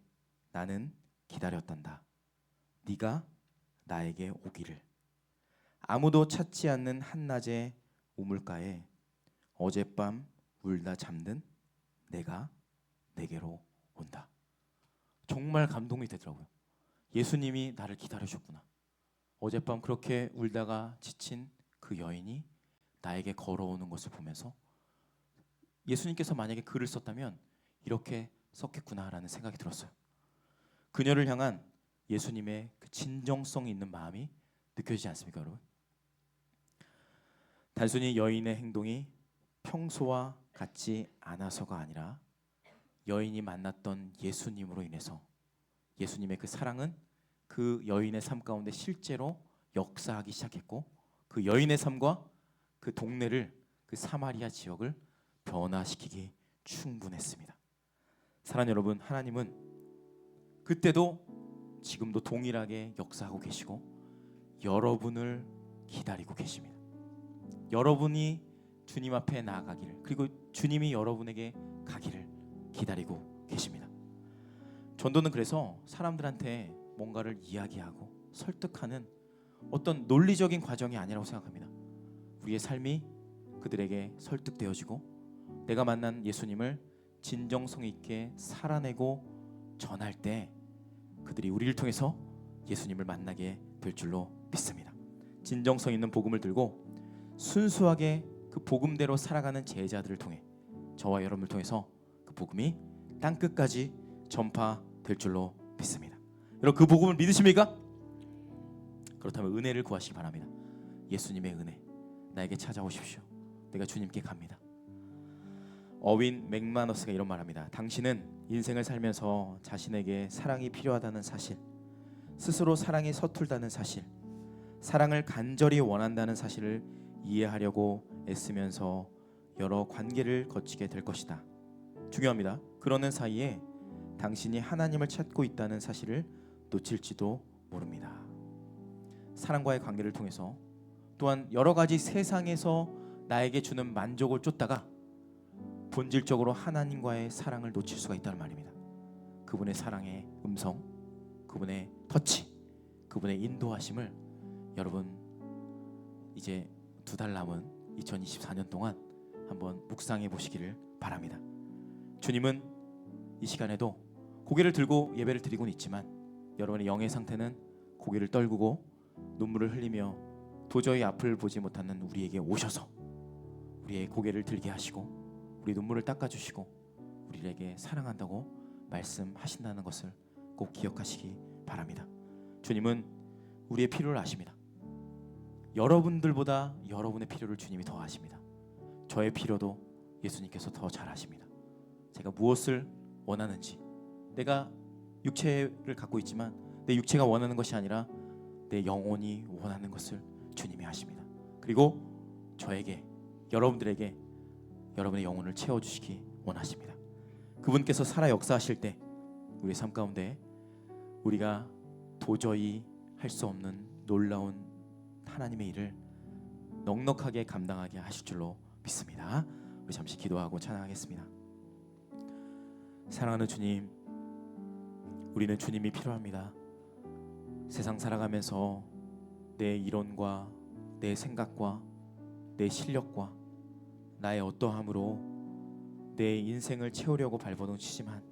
나는 기다렸단다. 네가 나에게 오기를. 아무도 찾지 않는 한낮의 우물가에 어젯밤 울다 잠든 내가 내게로 온다. 정말 감동이 되더라고요. 예수님이 나를 기다려줬구나. 어젯밤 그렇게 울다가 지친 그 여인이 나에게 걸어오는 것을 보면서 예수님께서 만약에 글을 썼다면 이렇게 썼겠구나라는 생각이 들었어요. 그녀를 향한 예수님의 그 진정성 있는 마음이 느껴지지 않습니까, 여러분? 단순히 여인의 행동이 평소와 같지 않아서가 아니라 여인이 만났던 예수님으로 인해서 예수님의 그 사랑은 그 여인의 삶 가운데 실제로 역사하기 시작했고, 그 여인의 삶과 그 동네를, 그 사마리아 지역을 변화시키기 충분했습니다. 사랑하는 여러분, 하나님은 그때도 지금도 동일하게 역사하고 계시고 여러분을 기다리고 계십니다. 여러분이 주님 앞에 나아가기를, 그리고 주님이 여러분에게 가기를 기다리고 계십니다. 전도는 그래서 사람들한테 뭔가를 이야기하고 설득하는 어떤 논리적인 과정이 아니라고 생각합니다. 우리의 삶이 그들에게 설득되어지고 내가 만난 예수님을 진정성 있게 살아내고 전할 때 그들이 우리를 통해서 예수님을 만나게 될 줄로 믿습니다. 진정성 있는 복음을 들고 순수하게 그 복음대로 살아가는 제자들을 통해 저와 여러분을 통해서 그 복음이 땅끝까지 전파될 줄로 믿습니다. 여러분 그 복음을 믿으십니까? 그렇다면 은혜를 구하시기 바랍니다. 예수님의 은혜 나에게 찾아오십시오. 내가 주님께 갑니다. 어윈 맥마너스가 이런 말합니다. 당신은 인생을 살면서 자신에게 사랑이 필요하다는 사실, 스스로 사랑이 서툴다는 사실, 사랑을 간절히 원한다는 사실을 이해하려고 애쓰면서 여러 관계를 거치게 될 것이다. 중요합니다. 그러는 사이에 당신이 하나님을 찾고 있다는 사실을 놓칠지도 모릅니다. 사랑과의 관계를 통해서 또한 여러 가지 세상에서 나에게 주는 만족을 쫓다가 본질적으로 하나님과의 사랑을 놓칠 수가 있다는 말입니다. 그분의 사랑의 음성, 그분의 터치, 그분의 인도하심을 여러분 이제 2달 남은 2024년 동안 한번 묵상해 보시기를 바랍니다. 주님은 이 시간에도 고개를 들고 예배를 드리고는 있지만 여러분의 영의 상태는 고개를 떨구고 눈물을 흘리며 도저히 앞을 보지 못하는 우리에게 오셔서 우리의 고개를 들게 하시고 우리 눈물을 닦아주시고 우리에게 사랑한다고 말씀하신다는 것을 꼭 기억하시기 바랍니다. 주님은 우리의 필요를 아십니다. 여러분들보다 여러분의 필요를 주님이 더 아십니다. 저의 필요도 예수님께서 더 잘 아십니다. 제가 무엇을 원하는지, 내가 육체를 갖고 있지만 내 육체가 원하는 것이 아니라 내 영혼이 원하는 것을 주님이 아십니다. 그리고 저에게, 여러분들에게 여러분의 영혼을 채워주시기 원하십니다. 그분께서 살아 역사하실 때 우리의 삶 가운데 우리가 도저히 할 수 없는 놀라운 하나님의 일을 넉넉하게 감당하게 하실 줄로 믿습니다. 우리 잠시 기도하고 찬양하겠습니다. 사랑하는 주님, 우리는 주님이 필요합니다. 세상 살아가면서 내 이론과 내 생각과 내 실력과 나의 어떠함으로 내 인생을 채우려고 발버둥 치지만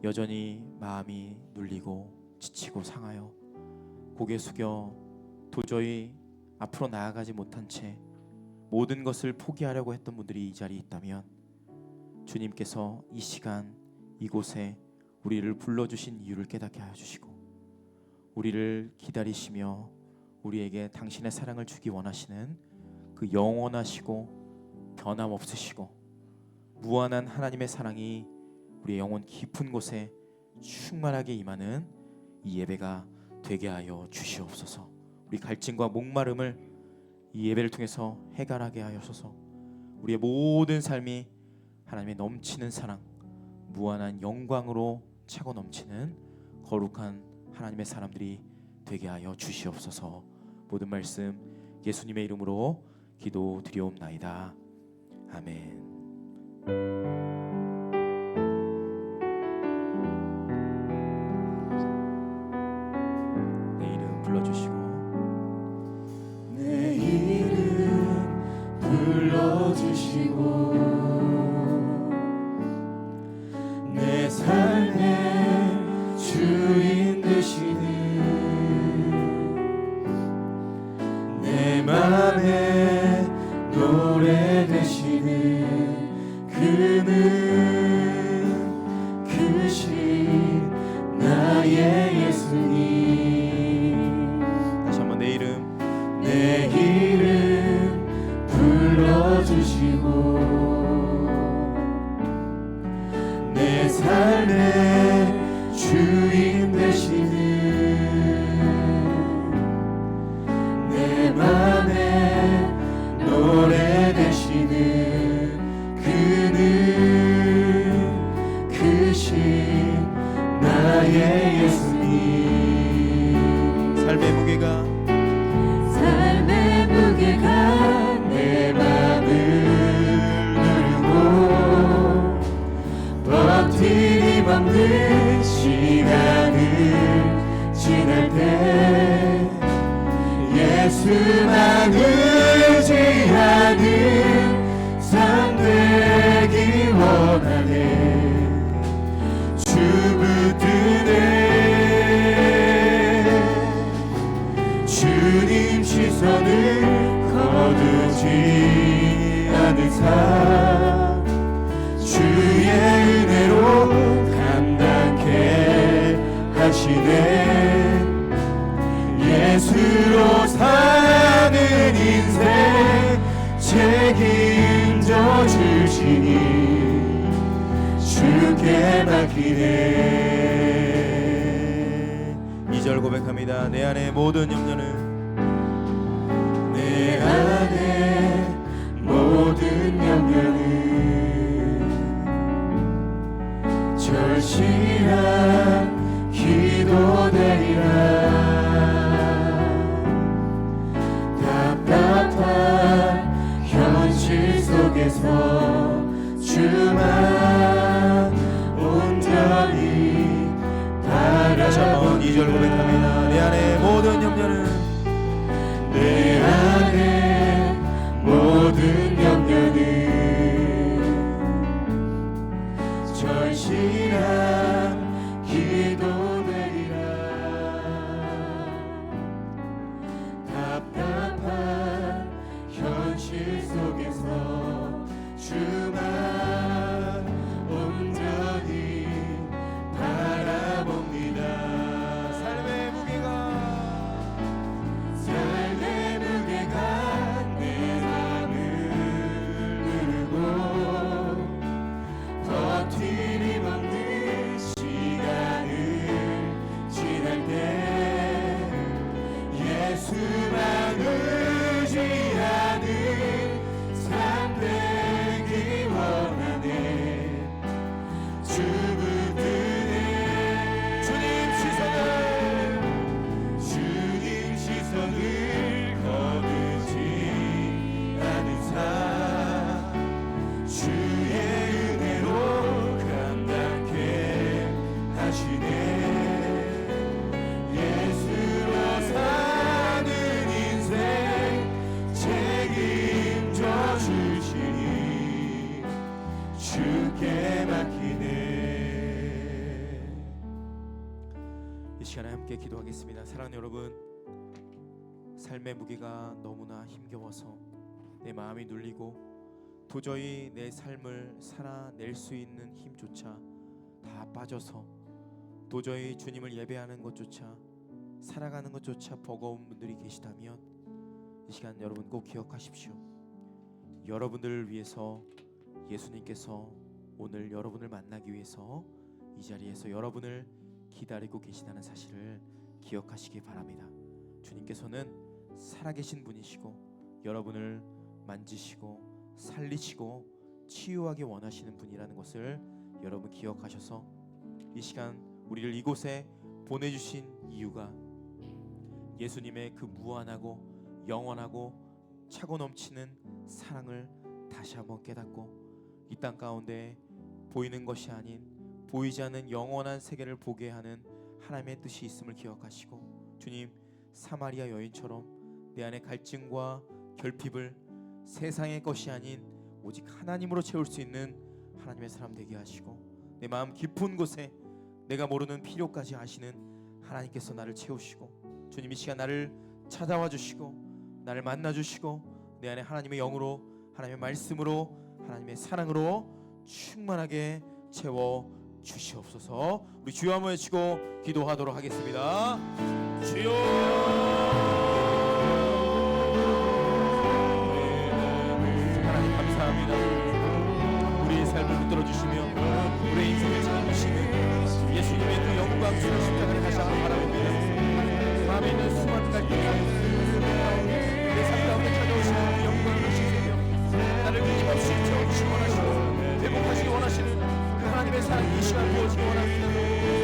여전히 마음이 눌리고 지치고 상하여 고개 숙여 도저히 앞으로 나아가지 못한 채 모든 것을 포기하려고 했던 분들이 이 자리에 있다면 주님께서 이 시간 이곳에 우리를 불러주신 이유를 깨닫게 하여 주시고 우리를 기다리시며 우리에게 당신의 사랑을 주기 원하시는 그 영원하시고 변함없으시고 무한한 하나님의 사랑이 우리의 영혼 깊은 곳에 충만하게 임하는 이 예배가 되게 하여 주시옵소서. 우리 갈증과 목마름을 이 예배를 통해서 해결하게 하여서 우리의 모든 삶이 하나님의 넘치는 사랑, 무한한 영광으로 차고 넘치는 거룩한 하나님의 사람들이 되게 하여 주시옵소서. 모든 말씀 예수님의 이름으로 기도드리옵나이다. 아멘. 내 이름 불러주시고 내 이름 불러주시고 내 삶의 주인 되시는 내 맘에 노래 되시는 그는 크신 나의 예수님. 다시 한번 내 이름 불러주시고 내 삶의 주인 되시는 내 맘에 노래 되시는 그는 크신 나의 예수님. 삶의 무게가 내 맘을 누르고 틀림없는 시간을 지날 때 예수만 의지하는 삶 되기 원하네. 주 붙드네. 주님 시선을 거두지 않은 삶 주의 은혜로 감당케 하시네. 예수로 사는 인생 책임져 주시니 주께 맡기네. 2절 고백합니다. 내 안의 모든 염려는 내 안에 모든 염려는 절실한 기도되리라. 답답한 현실 속에서 주만 온전히 다시 한번 2절 고백합니다. 내 안의 모든 염려는 내 안에 모든 염려는 절실한 기도되리라. 답답한 현실 속에서 주만 온전히 바라봅니다. 삶의 무게가 내 맘을 누르고 더 틀림없는 시간을 지날 때 예수만 의지하는 삶 되기 원하네. 주 붙드네. 주님 시선을 거두지 않은 삶 주의 은혜로 감당케 하시네. 예수로 사는 인생 책임져 주시니 주께 맡기네. 이 시간에 함께 기도하겠습니다. 사랑하는 여러분, 삶의 무게가 너무나 힘겨워서 내 마음이 눌리고 도저히 내 삶을 살아낼 수 있는 힘조차 다 빠져서 도저히 주님을 예배하는 것조차 살아가는 것조차 버거운 분들이 계시다면 이 시간 여러분 꼭 기억하십시오. 여러분들을 위해서 예수님께서 오늘 여러분을 만나기 위해서 이 자리에서 여러분을 기다리고 계시다는 사실을 기억하시기 바랍니다. 주님께서는 살아계신 분이시고 여러분을 만지시고 살리시고 치유하기 원하시는 분이라는 것을 여러분 기억하셔서 이 시간 우리를 이곳에 보내주신 이유가 예수님의 그 무한하고 영원하고 차고 넘치는 사랑을 다시 한번 깨닫고 이 땅 가운데 보이는 것이 아닌 보이지 않는 영원한 세계를 보게 하는 하나님의 뜻이 있음을 기억하시고 주님, 사마리아 여인처럼 내 안에 갈증과 결핍을 세상의 것이 아닌 오직 하나님으로 채울 수 있는 하나님의 사람 되게 하시고 내 마음 깊은 곳에 내가 모르는 필요까지 아시는 하나님께서 나를 채우시고 주님, 이 시간 나를 찾아와 주시고 나를 만나 주시고 내 안에 하나님의 영으로 하나님의 말씀으로 하나님의 사랑으로 충만하게 채워 주시옵소서. 우리 주여 한번 외치고 기도하도록 하겠습니다. 주여, 하나님 감사합니다. 우리의 삶을 붙들어 주시며 우리의 인생을 찾아주시는 예수님의 그 영광스러운 십자가를 다시 한번 바라봅니다. 마음에 있는 수많은 갈등을 내 삶 가운데 찾아오시는 그 영광을 주시며 나를 끊임없이 채워주시기 원하시고 회복하시기 원하시는 그 하나님의 사랑이 이 시간 부어지기 원합니다.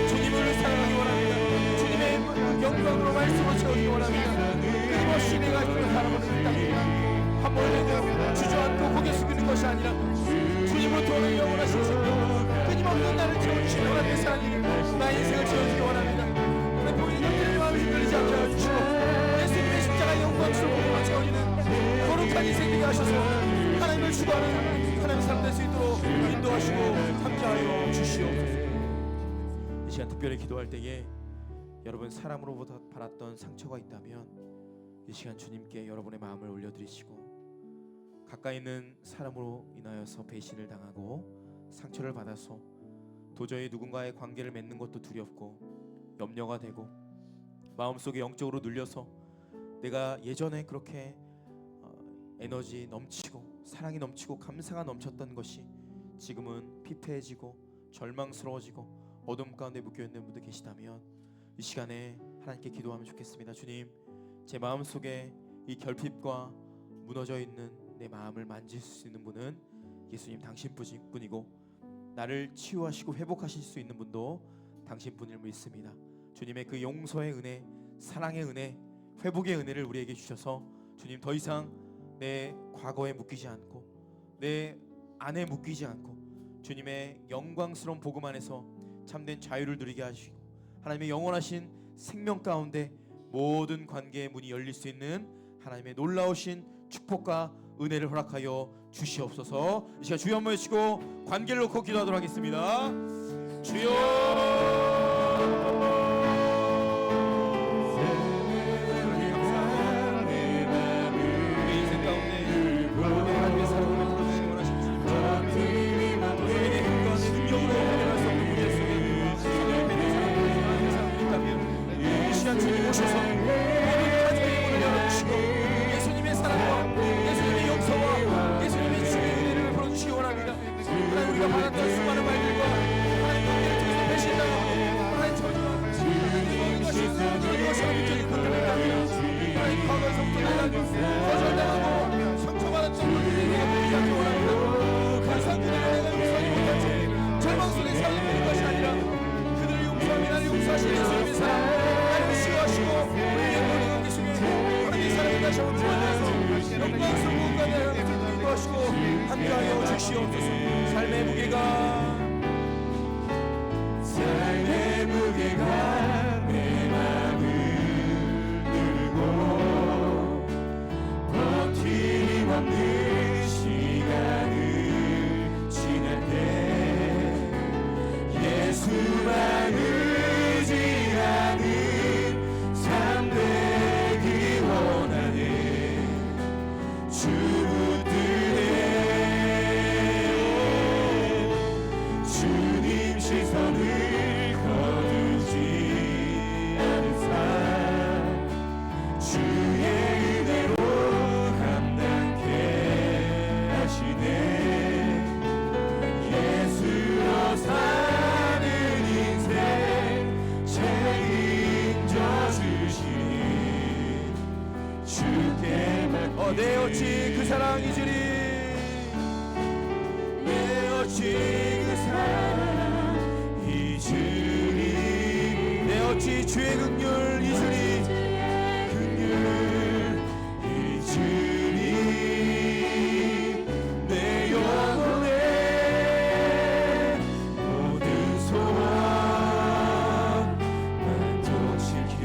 주님을 사랑하기 원합니다. 주님의 영광으로 말씀을 채우기 원합니다. 끊임없이 내가 이걸 살아보는 이 땅에 한 번에도 주저앉고 고개 숙이는 것이 아니라 주님으로부터 오는 영원하신 생명, 힘없는 나를 채워주시는 하나님의 사랑이 나의 인생을 채워주기 원합니다. 하나님 보이는 것들의 마음을 흔들리지 않게 하여주시고 예수님의 십자가 영광스러운 몸으로 채워지는 거룩한 인생 되게 하셔서 하나님을 추구하는 하나님의 사람 될 수 있도록 인도하시고 함께하여 주시옵소서. 이 시간 특별히 기도할 때에 여러분 사람으로부터 받았던 상처가 있다면 이 시간 주님께 여러분의 마음을 올려드리시고 가까이 있는 사람으로 인하여서 배신을 당하고 상처를 받아서 도저히 누군가의 관계를 맺는 것도 두렵고 염려가 되고 마음속에 영적으로 눌려서 내가 예전에 그렇게 에너지 넘치고 사랑이 넘치고 감사가 넘쳤던 것이 지금은 피폐해지고 절망스러워지고 어둠 가운데 묶여있는 분들 계시다면 이 시간에 하나님께 기도하면 좋겠습니다. 주님, 제 마음속에 이 결핍과 무너져 있는 내 마음을 만질 수 있는 분은 예수님 당신뿐이고 나를 치유하시고 회복하실 수 있는 분도 당신뿐을 믿습니다. 주님의 그 용서의 은혜, 사랑의 은혜, 회복의 은혜를 우리에게 주셔서 주님 더 이상 내 과거에 묶이지 않고 내 안에 묶이지 않고 주님의 영광스러운 복음 안에서 참된 자유를 누리게 하시고 하나님의 영원하신 생명 가운데 모든 관계의 문이 열릴 수 있는 하나님의 놀라우신 축복과 은혜를 허락하여 주시옵소서. 이 시간 주여 한번 외치고 관계를 놓고 기도하도록 하겠습니다. 주여 주님 오셔서 모든 가정의 문을 열어주시고 예수님의 사랑과 예수님의 용서와 예수님의 주의 은혜를 풀어주시기 원합니다. 하나님 우리가 받았던 수많은 말들과 하나님 우리를 통해서 배신당하고 하나님 저주와 모든 것이 문제적인 것들을 있다면 하나님 과거에서부터 내가 거절당하고 상처받았던 것들이 내가 보이지 않기 원합니다. 그 상처를 내가 용서하지 못한 채 절망 속에 살아가는 것이 아니라 그들을 용서하며 나를 용서하시는 예수님의 사랑 치유하시고 우리의 모든 관계 속에 하나님의 사랑을 다시 한번 부어내서 영광스러운 공간에 인도하시고 함께하여 주시옵소서. 삶의 무게가 내 맘을 누르고 버팀없는 시간을 지날 때 예수만 의지하는 삶 되기 원하네. 주 붙드네 주님 시선을 거두지 않은 삶 주의 은혜로 감당케 하시네. 예수로 사는 인생 책임져 주시니 주께만 내 어찌 그 사랑 잊으리. 내 어찌 그 사랑 잊으리. 내 어찌 주의 긍휼 잊으리. 긍휼 잊으리. 내 영혼의 모든 소원 만족시킨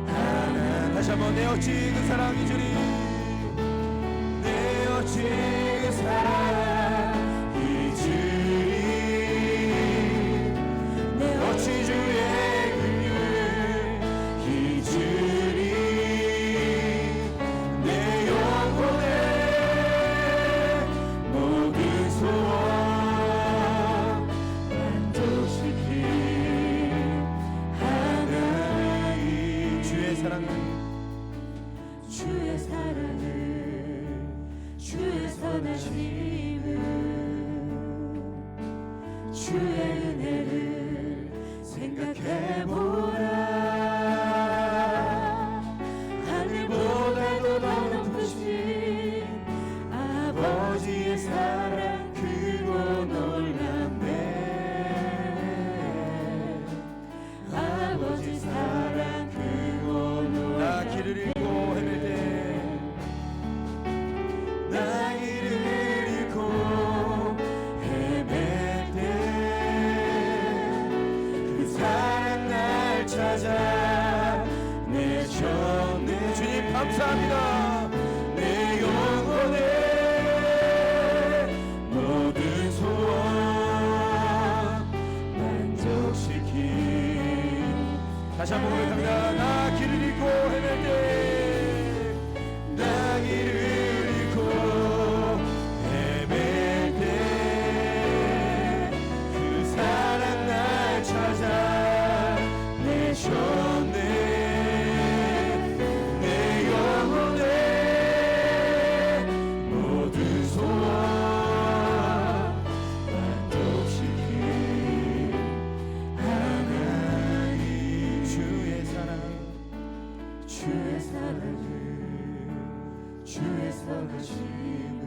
하나님. 다시 한번 내 어찌 그 사랑 잊으리. 내 어찌 그 사랑 잊으리. 내 어찌 주의 긍휼 잊으리. 내 영혼의 모든 소원 만족시킨 하나님. 주의 사랑을 주의 선하심을 주의 은혜를 생각해보라. 하늘보다도 더 높으신 아버지의 사랑 크고 놀랍네. 아버지 사랑 크고 놀랍네. 찾아내셨네. 주님 감사합니다. 내 영혼의 모든 소원 만족시킨. 다시 한번 고백합니다. 나 길을 잃고 헤맬 때, 나 길을 잃고 헤맬 때 그 사랑 날 찾아내셨네. 내 영혼의 모든 소원 만족시킨 하나님. 주의 사랑을 주의 선하심을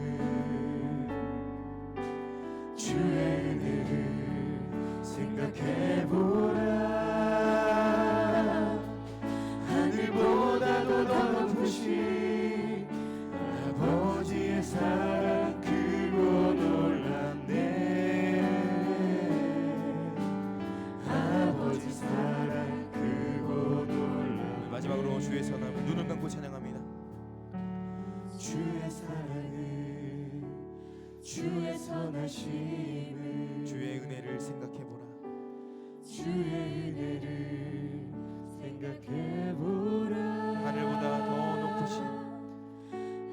주의 은혜를 생각해보라. 하늘보다도 더 높으신 아버지의 사랑 크고 놀랍네. 아버지 사랑 크고 놀랍네. 마지막으로 주의 선함을 눈을 감고 찬양합니다. 주의 사랑을 주의 선하심을 주의 은혜를 생각해보라. 주의 은혜를 생각해보라. 하늘보다 더 높으신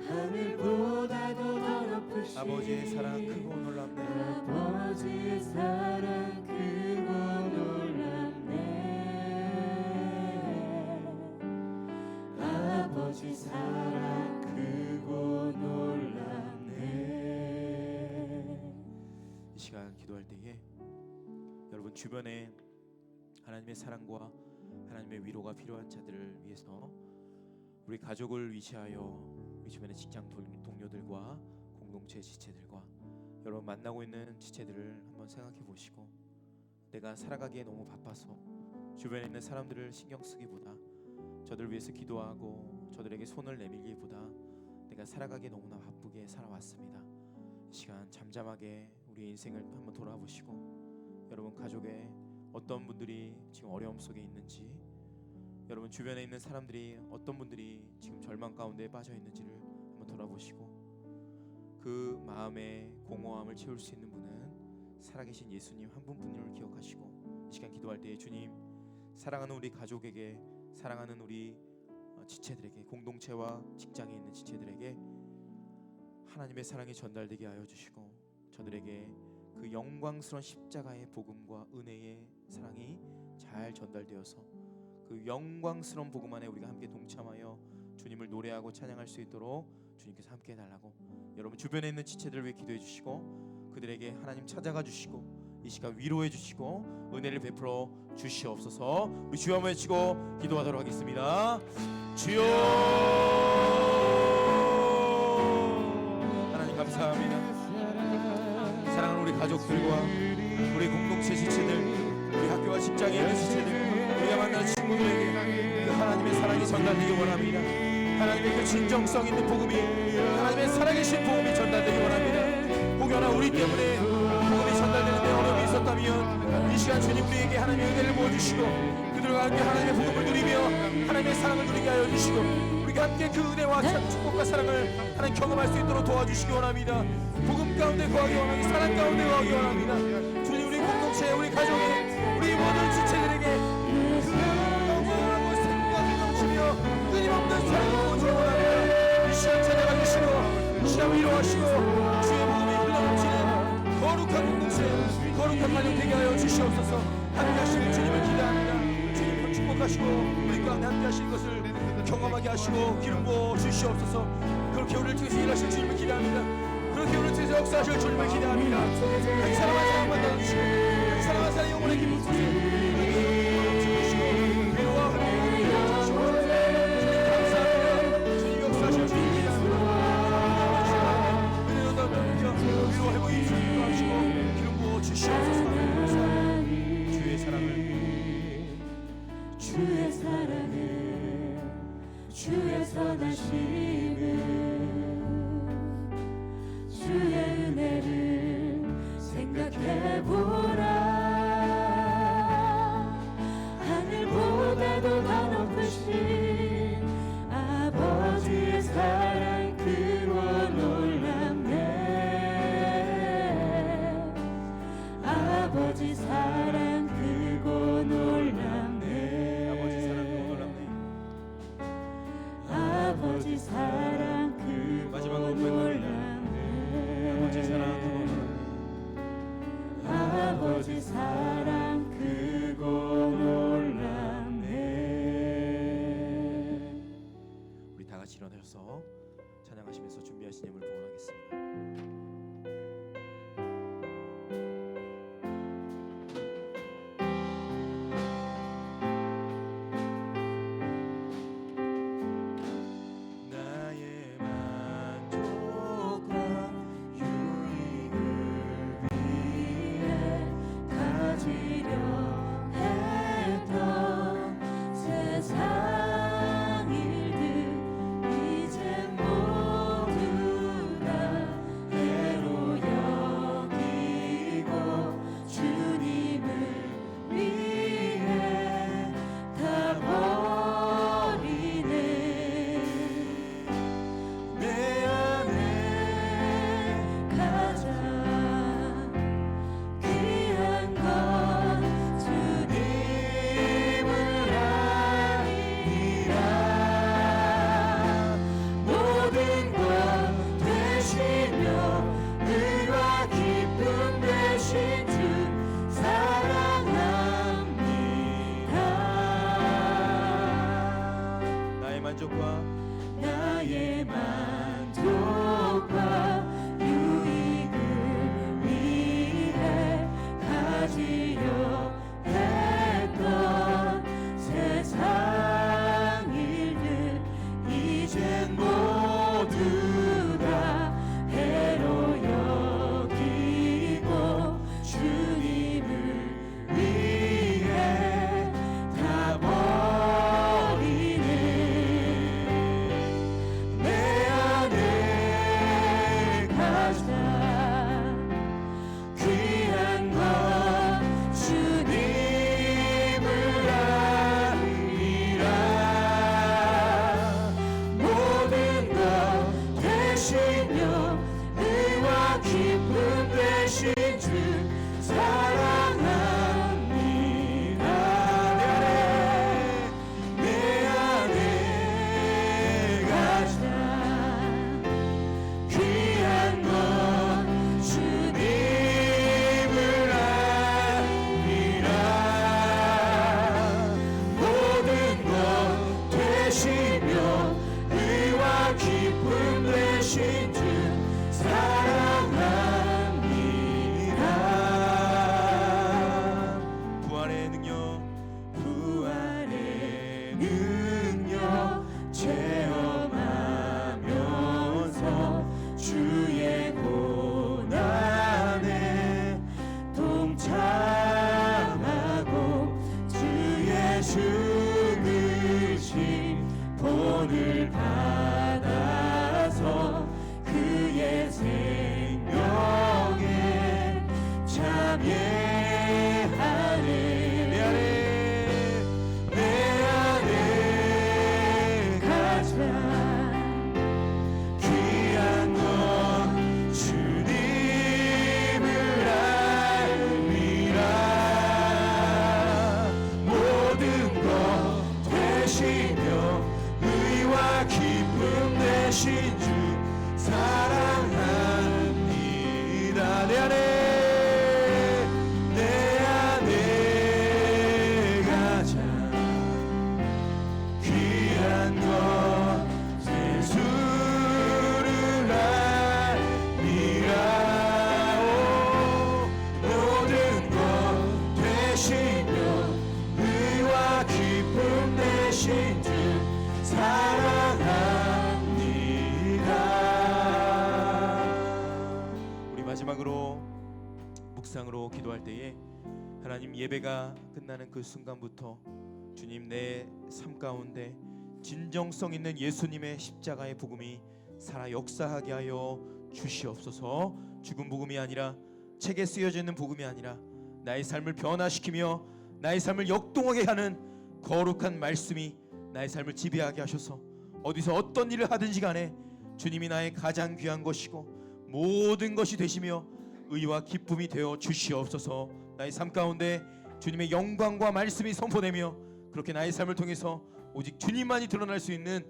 하늘보다도 더 높으신 아버지의 사랑 크고 놀랍네. 아버지의 사랑 크고 놀랍네. 아버지 사랑 크고 놀랍네. 이 시간 기도할 때에 여러분 주변에 하나님의 사랑과 하나님의 위로가 필요한 자들을 위해서 우리 가족을 위시하여 우리 주변의 직장 동료들과 공동체 지체들과 여러분 만나고 있는 지체들을 한번 생각해 보시고, 내가 살아가기에 너무 바빠서 주변에 있는 사람들을 신경 쓰기보다 저들을 위해서 기도하고 저들에게 손을 내밀기보다 내가 살아가기에 너무나 바쁘게 살아왔습니다. 이 시간 잠잠하게 우리의 인생을 한번 돌아보시고, 여러분 가족에 어떤 분들이 지금 어려움 속에 있는지, 여러분 주변에 있는 사람들이 어떤 분들이 지금 절망 가운데 빠져 있는지를 한번 돌아보시고, 그 마음의 공허함을 채울 수 있는 분은 살아계신 예수님 한 분뿐을 기억하시고, 이 시간 기도할 때 주님, 사랑하는 우리 가족에게, 사랑하는 우리 지체들에게, 공동체와 직장에 있는 지체들에게 하나님의 사랑이 전달되게 하여 주시고, 저들에게 그 영광스러운 십자가의 복음과 은혜의 사랑이 잘 전달되어서 그 영광스러운 복음 안에 우리가 함께 동참하여 주님을 노래하고 찬양할 수 있도록 주님께서 함께 해달라고, 여러분 주변에 있는 지체들을 위해 기도해 주시고, 그들에게 하나님 찾아가 주시고 이 시간 위로해 주시고 은혜를 베풀어 주시옵소서. 우리 주여 한번 외치고 기도하도록 하겠습니다. 주여, 하나님 감사합니다. 사랑하는 우리 가족들과 우리 공동체 지체들, 우리 학교와 직장에 있는 지체들, 우리가 만나는 친구들에게 그 하나님의 사랑이 전달되기 원합니다. 하나님의 그 진정성 있는 복음이, 하나님의 살아계신 복음이 전달되기 원합니다. 혹여나 우리 때문에 복음이 전달되는 데 어려움이 있었다면 이 시간 주님 우리에게 하나님의 은혜를 부어주시고, 그들과 함께 하나님의 복음을 누리며 하나님의 사랑을 누리게 하여 주시고, 우리가 함께 그 은혜와 축복과 사랑을 하나님 경험할 수 있도록 도와주시기 원합니다. 복음 가운데 거하기 원하고 사랑 가운데 거하기 원합니다. 주님, 우리 공동체, 우리 가족에, 우리 모든 지체들에게 그 영원하고 생각이 넘치며 끊임없는 사랑을 부어주기 원합니다. 이 시간 찾아가 주시고, 이 시간 위로하시고, 주의 복음이 흘러넘치는 거룩한 공동체, 거룩한 가족 되게 하여 주시옵소서. 함께 하시는 주님을 기대합니다. 주님 축복하시고 우리 가운데 함께 하시는 것을 경험하게 하시고 기름 부어 주시옵소서. 그렇게 우리를 통해서 일하실 주님을 기대합니다. 그렇게 우리를 통해서 역사하실 주님을 기대합니다. 한 사람 한 사람 만나주시고, 한 사람 한 사람 영혼의 기쁨 속에 주시고 위로와 회복을 주시고, 주님 감사합니다. 주님 역사하실 주님 기대합니다. 은혜로 담겨 위로와 회복이 주님 하시고 기름 부어 주시옵소서. 주의 사랑을 주의 선하심을 주의 은혜를 생각해보라. 하늘보다 일어서셔서 찬양하시면서 준비하신 예물 봉헌하겠습니다. 나의 만족과 유익을 위해 가지려 했던 세상 일들 이제 모두 다 해로 여기고 주님을 위해 다 버리네. 내 안에 가장 귀한 건 주님을 아니라 모든 것 되시며 의와 기쁨 되신 주 사랑합니다. 나의 만족과 나의 만족과 유익을 위해 가지려 했던 세상 일들 이젠 모두 다 해로 여기고 주님을 위해 다 버리네. 내 안에 가장 귀한 건 주님을 아니라 모든 것 되시며 의와 기쁨 되신 주 사랑합니다. 내 안에 가장 귀한 건 주님을 아니라 모든 것 되시며 의와 기쁨 되신 주 사랑합니다. 부활의 능력 부활의 능력 체험하면서 주의 고난에 동참하고 주의 죽으신 본을 받아서 그의 생명에 참여하네. 내 안에 가장 귀한 건 주님을 아니라 모든 것 되시며 의와 기쁨 되신 주 사랑합니다. 내 안에 가장 귀한 것 예수를 아니라 모든 것 되시며 의와 기쁨 되신 주 사랑합니다. 우리 마지막으로 묵상으로 기도할 때에 하나님 예배가 끝나는 그 순간부터 주님 내 삶 가운데 진정성 있는 예수님의 십자가의 복음이 살아 역사하게 하여 주시옵소서. 죽은 복음이 아니라 책에 쓰여져 있는 복음이 아니라 나의 삶을 변화시키며 나의 삶을 역동하게 하는 거룩한 말씀이 나의 삶을 지배하게 하셔서 어디서 어떤 일을 하든지 간에 주님이 나의 가장 귀한 것이고 모든 것이 되시며 의와 기쁨이 되어 주시옵소서. 나의 삶 가운데 주님의 영광과 말씀이 선포되며 그렇게 나의 삶을 통해서 오직 주님만이 드러날 수 있는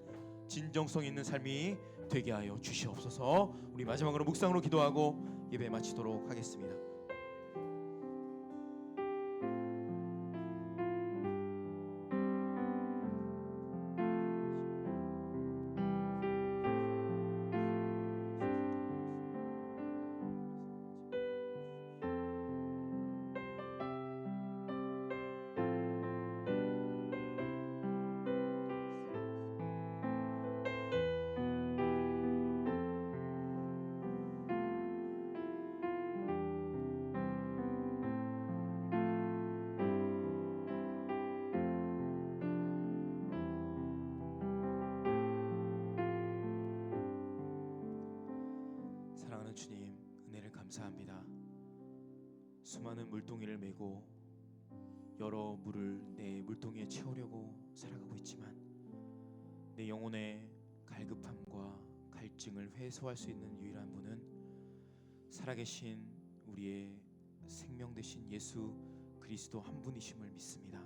진정성 있는 삶이 되게 하여 주시옵소서. 우리 마지막으로 묵상으로 기도하고 예배 마치도록 하겠습니다. 감사합니다. 수많은 물동이를 메고 여러 물을 내 물동이에 채우려고 살아가고 있지만 내 영혼의 갈급함과 갈증을 해소할 수 있는 유일한 분은 살아계신 우리의 생명 되신 예수 그리스도 한 분이심을 믿습니다.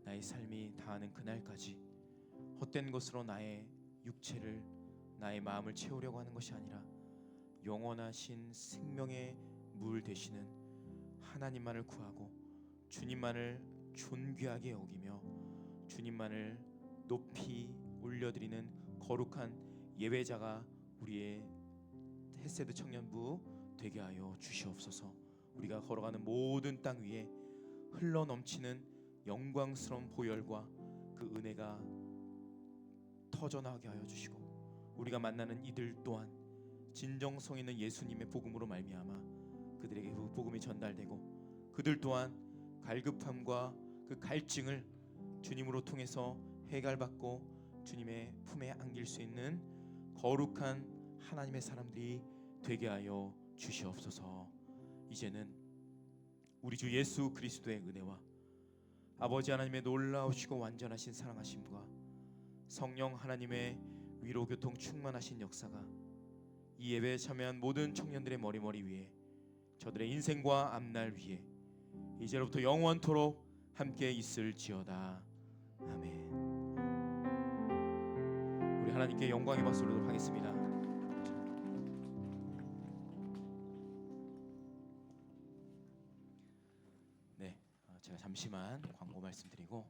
나의 삶이 다하는 그날까지 헛된 것으로 나의 육체를 나의 마음을 채우려고 하는 것이 아니라 영원하신 생명의 물 되시는 하나님만을 구하고 주님만을 존귀하게 여기며 주님만을 높이 올려드리는 거룩한 예배자가 우리의 햇세드 청년부 되게 하여 주시옵소서. 우리가 걸어가는 모든 땅 위에 흘러넘치는 영광스러운 보혈과 그 은혜가 터져나가게 하여 주시고 우리가 만나는 이들 또한 진정성 있는 예수님의 복음으로 말미암아 그들에게 그 복음이 전달되고 그들 또한 갈급함과 그 갈증을 주님으로 통해서 해결받고 주님의 품에 안길 수 있는 거룩한 하나님의 사람들이 되게 하여 주시옵소서. 이제는 우리 주 예수 그리스도의 은혜와 아버지 하나님의 놀라우시고 완전하신 사랑하심과 성령 하나님의 위로 교통 충만하신 역사가 이 예배에 참여한 모든 청년들의 머리 위에 저들의 인생과 앞날 위에 이제로부터 영원토록 함께 있을지어다. 아멘. 우리 하나님께 영광의 박수 드리도록 하겠습니다. 네, 제가 잠시만 광고 말씀드리고